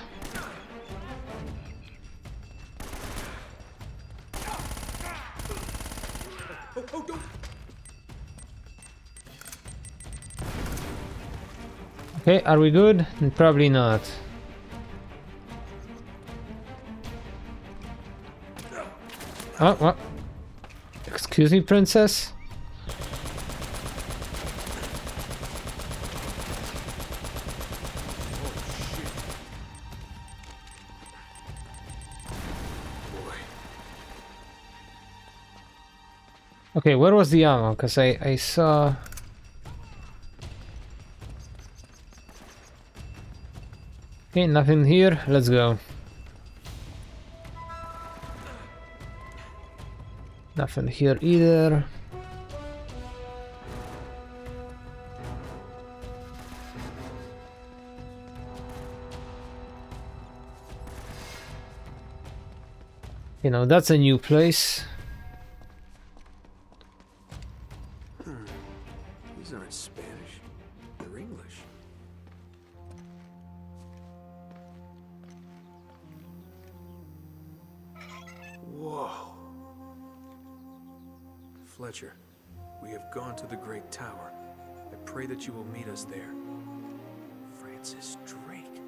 Okay, are we good? Probably not. Oh, what? Excuse me, princess? Okay, where was the ammo? Because I saw... Okay, nothing here. Let's go. Nothing here either. You know, that's a new place. These aren't Spanish. They're English. Whoa. Fletcher, we have gone to the Great Tower. I pray that you will meet us there. Francis Drake.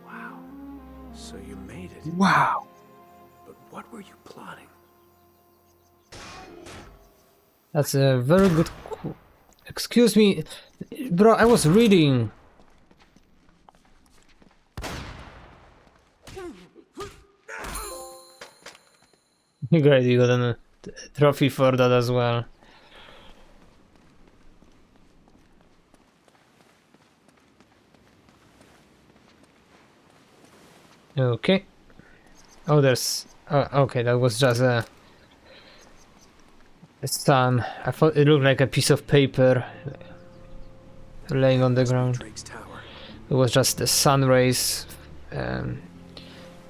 Wow. So you made it. Wow. But what were you plotting? That's a very good... Excuse me, bro, I was reading. Great, you got a trophy for that as well. Okay. Oh, there's... okay, that was just a sun. I thought it looked like a piece of paper laying on the Must be ground. Drake's tower. It was just the sun rays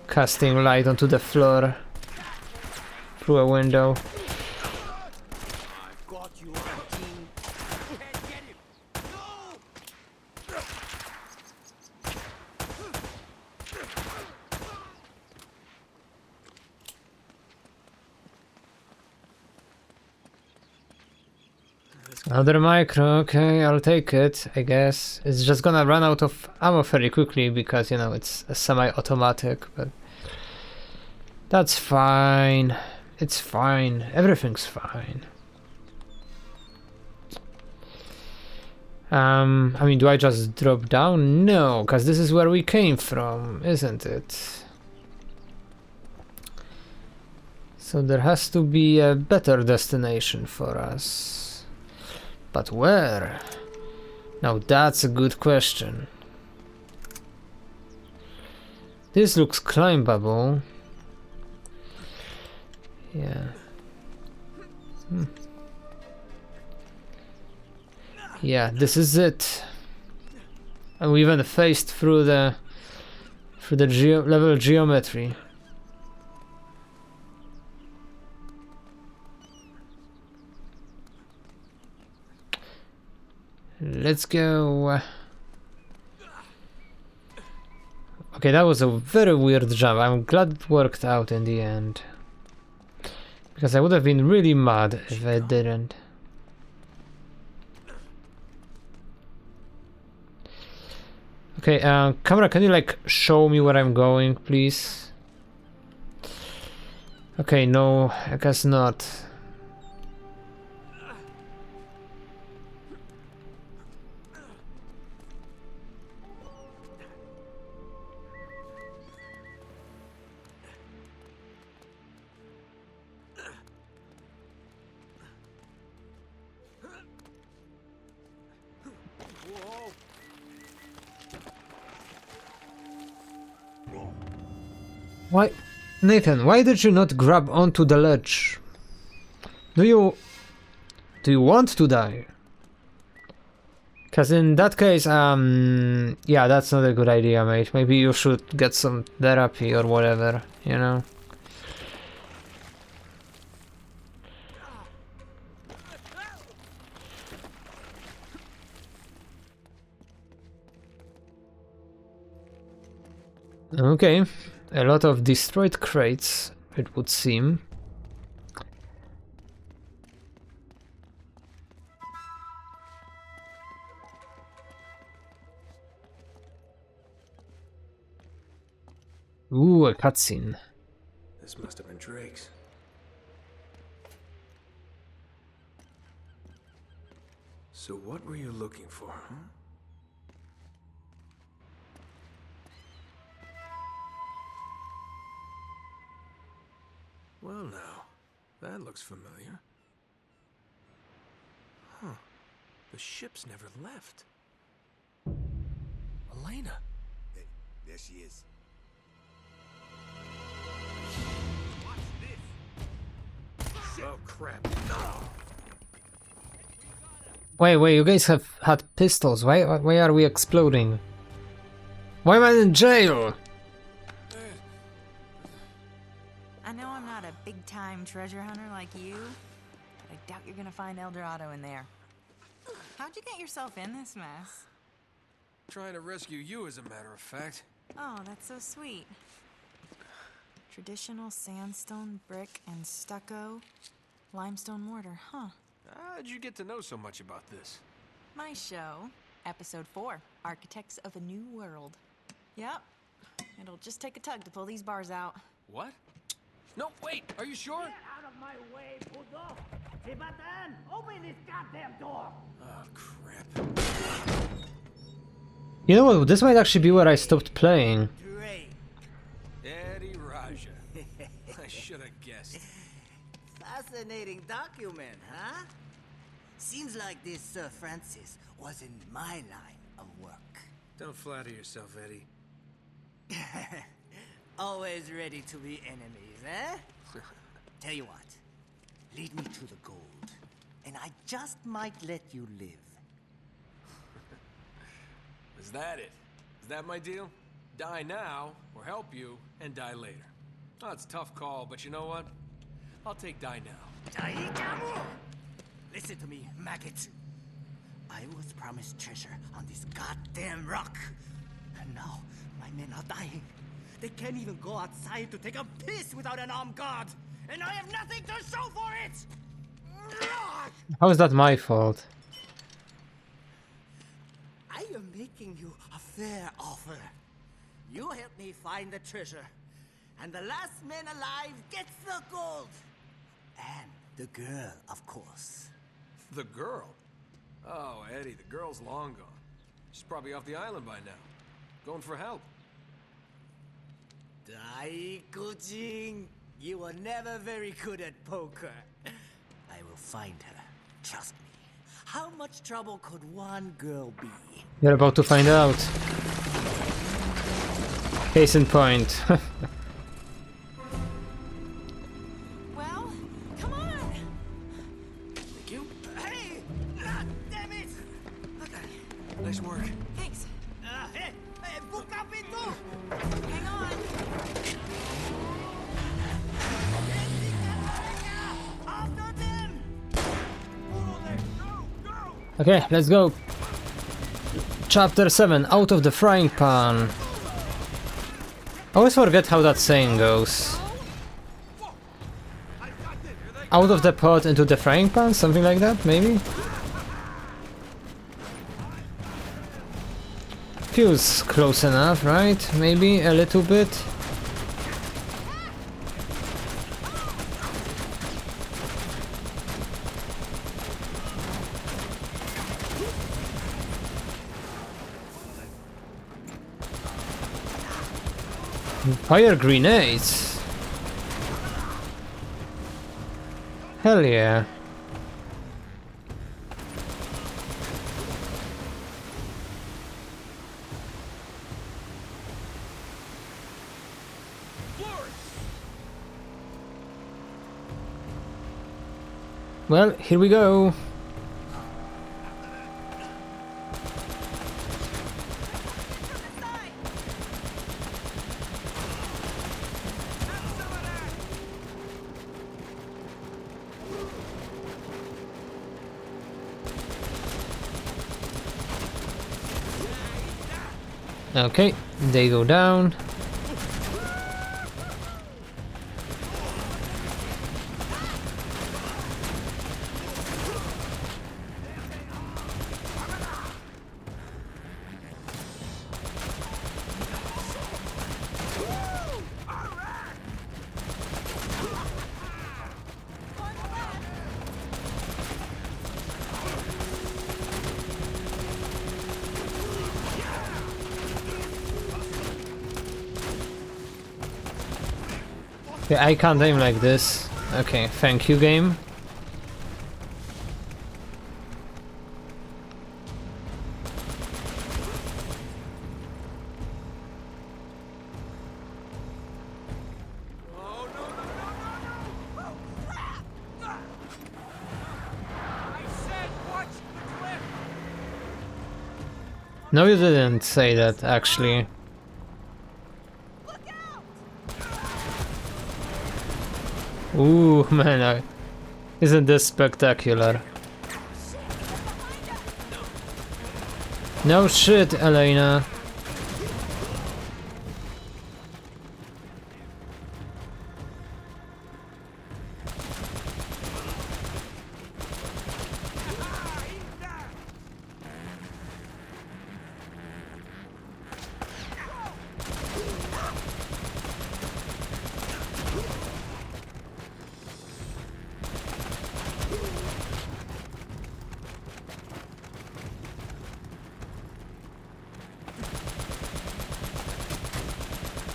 casting light onto the floor through a window. I've got you, King. Can't get him. No! Another micro, okay, I'll take it, I guess. It's just gonna run out of ammo very quickly because, you know, it's a semi-automatic, but that's fine. It's fine. Everything's fine. I mean, do I just drop down? No, because this is where we came from, isn't it? So there has to be a better destination for us. But where? Now that's a good question. This looks climbable. Yeah. Yeah, this is it. And we even faced through the level geometry. Let's go. Okay, that was a very weird jump. I'm glad it worked out in the end. Because I would have been really mad if I didn't. Okay, camera, can you like show me where I'm going, please? Okay, no, I guess not. Why, Nathan, why did you not grab onto the ledge? Do you want to die? Cause in that case, yeah, that's not a good idea, mate. Maybe you should get some therapy or whatever, you know? Okay, a lot of destroyed crates, it would seem. Ooh, a cutscene. This must have been Drake's. So what were you looking for, huh? Well now, that looks familiar. Huh. The ship's never left. Elena. Hey, there she is. Oh crap. No! Wait, you guys have had pistols. Why are we exploding? Why am I in jail? I know I'm not a big-time treasure hunter like you, but I doubt you're gonna find El Dorado in there. How'd you get yourself in this mess? Trying to rescue you, as a matter of fact. Oh, that's so sweet. Traditional sandstone, brick, and stucco. Limestone mortar, huh? How'd you get to know so much about this? My show, Episode 4, Architects of a New World. Yep, it'll just take a tug to pull these bars out. What? No, wait, are you sure? Get out of my way, puto! Tibatan, open this goddamn door! Oh, crap. You know what? This might actually be where I stopped playing. Drake. Eddie Raja. I should have guessed. Fascinating document, huh? Seems like this Sir Francis was in my line of work. Don't flatter yourself, Eddie. Always ready to be enemies, eh? Tell you what, lead me to the gold, and I just might let you live. Is that it? Is that my deal? Die now, or help you, and die later. Oh, it's a tough call, but you know what? I'll take die now. Daikamu! Listen to me, maggot. I was promised treasure on this goddamn rock. And now, my men are dying. They can't even go outside to take a piss without an armed guard. And I have nothing to show for it! How is that my fault? I am making you a fair offer. You help me find the treasure, and the last man alive gets the gold. And the girl, of course. The girl? Oh, Eddie, the girl's long gone. She's probably off the island by now. Going for help. Daikujin, you were never very good at poker. I will find her. Trust me. How much trouble could one girl be? You're about to find out. Case in point. Well, come on. Thank you. Hey! Damn it! Nice work. Thanks. Hey! Hey! Buka pintu! Hang on. After them! Okay, let's go. Chapter 7, Out of the Frying Pan. I always forget how that saying goes. Out of the pot into the frying pan? Something like that, maybe? Feels close enough, right? Maybe a little bit. Fire grenades! Hell yeah. Well, here we go. Okay, they go down. Yeah, I can't aim like this. Okay, thank you, game. No, you didn't say that, actually. Ooh, man, isn't this spectacular? No shit, Elena.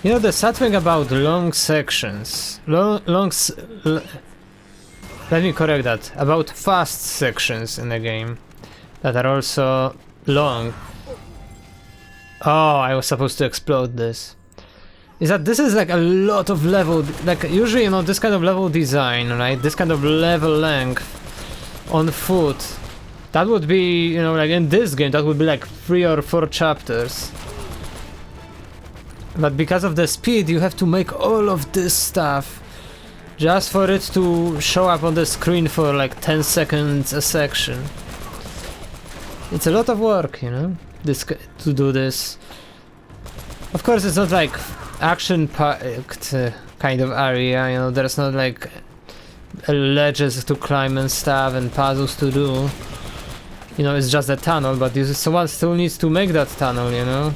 You know, the sad thing about long sections, let me correct that, about fast sections in the game that are also long. Oh, I was supposed to explode this. is that this is like a lot of level, like usually, you know, this kind of level design, right? This kind of level length on foot, that would be, you know, like in this game, that would be like 3 or 4 chapters. But because of the speed, you have to make all of this stuff just for it to show up on the screen for like 10 seconds a section. It's a lot of work, you know, to do this. Of course, it's not like action-packed kind of area, you know, there's not like ledges to climb and stuff and puzzles to do. You know, it's just a tunnel, but someone still needs to make that tunnel, you know.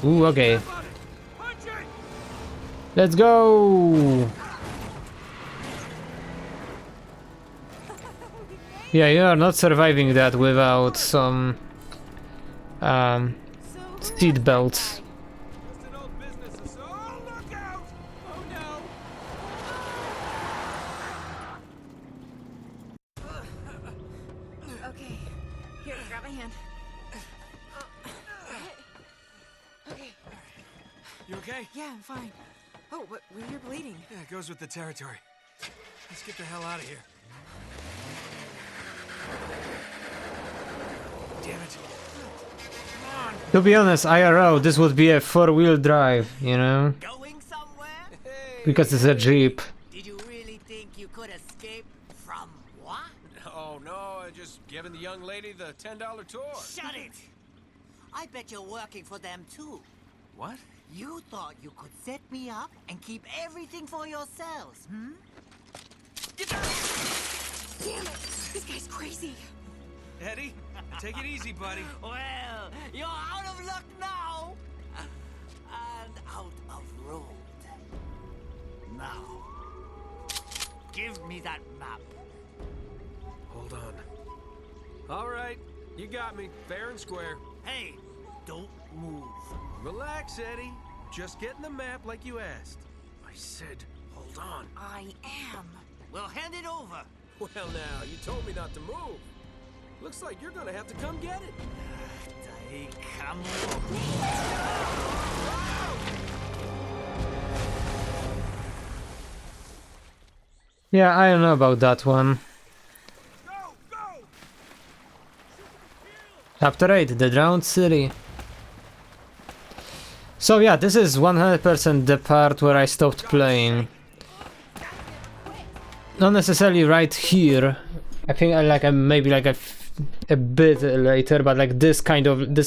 Ooh, okay. Let's go! Yeah, you are not surviving that without some seat belts. Okay, here, grab my hand. Okay. You okay? Yeah, I'm fine. Oh, but you're bleeding. Yeah, it goes with the territory. Let's get the hell out of here. Damn it. Come on. To be honest, IRL, this would be a 4-wheel drive, you know? Going somewhere? Because it's a Jeep. Did you really think you could escape from what? No, I just giving the young lady the $10 tour. Shut it! I bet you're working for them too. What? You thought you could set me up and keep everything for yourselves, hmm? Damn it! This guy's crazy. Eddie, take it easy, buddy. Well, you're out of luck now. And out of road. Now, give me that map. Hold on. All right, you got me, fair and square. Hey, don't move. Relax, Eddie. Just getting the map like you asked. I said, hold on. I am. Well, hand it over. Well, now, you told me not to move. Looks like you're gonna have to come get it. Hey, come on. Yeah, I don't know about that one. Chapter 8, The Drowned City. So yeah, this is 100% the part where I stopped playing. Not necessarily right here. I think maybe like a bit later, but like this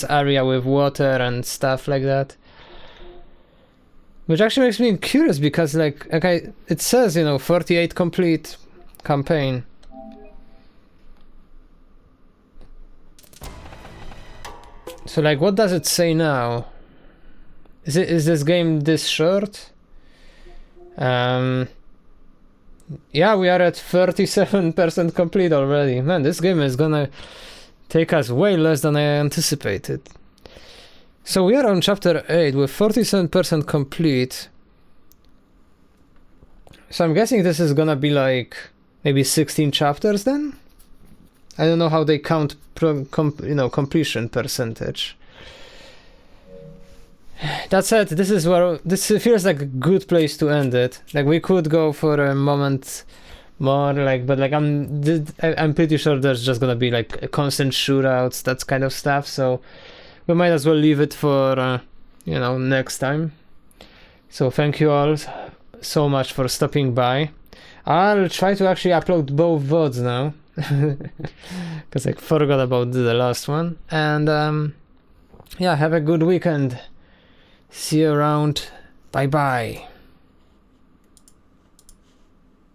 area with water and stuff like that. Which actually makes me curious because it says, you know, 48 complete campaign. So like, what does it say now? Is this game this short? Yeah, we are at 37% complete already. Man, this game is gonna take us way less than I anticipated. So we are on chapter 8 with 47% complete. So I'm guessing this is gonna be like maybe 16 chapters then? I don't know how they count completion percentage. That said, this feels like a good place to end it. Like we could go for a moment more, but I'm pretty sure there's just gonna be like a constant shootouts, that kind of stuff. So we might as well leave it for next time. So thank you all so much for stopping by. I'll try to actually upload both VODs now because I forgot about the last one. And yeah, have a good weekend. See you around. Bye bye.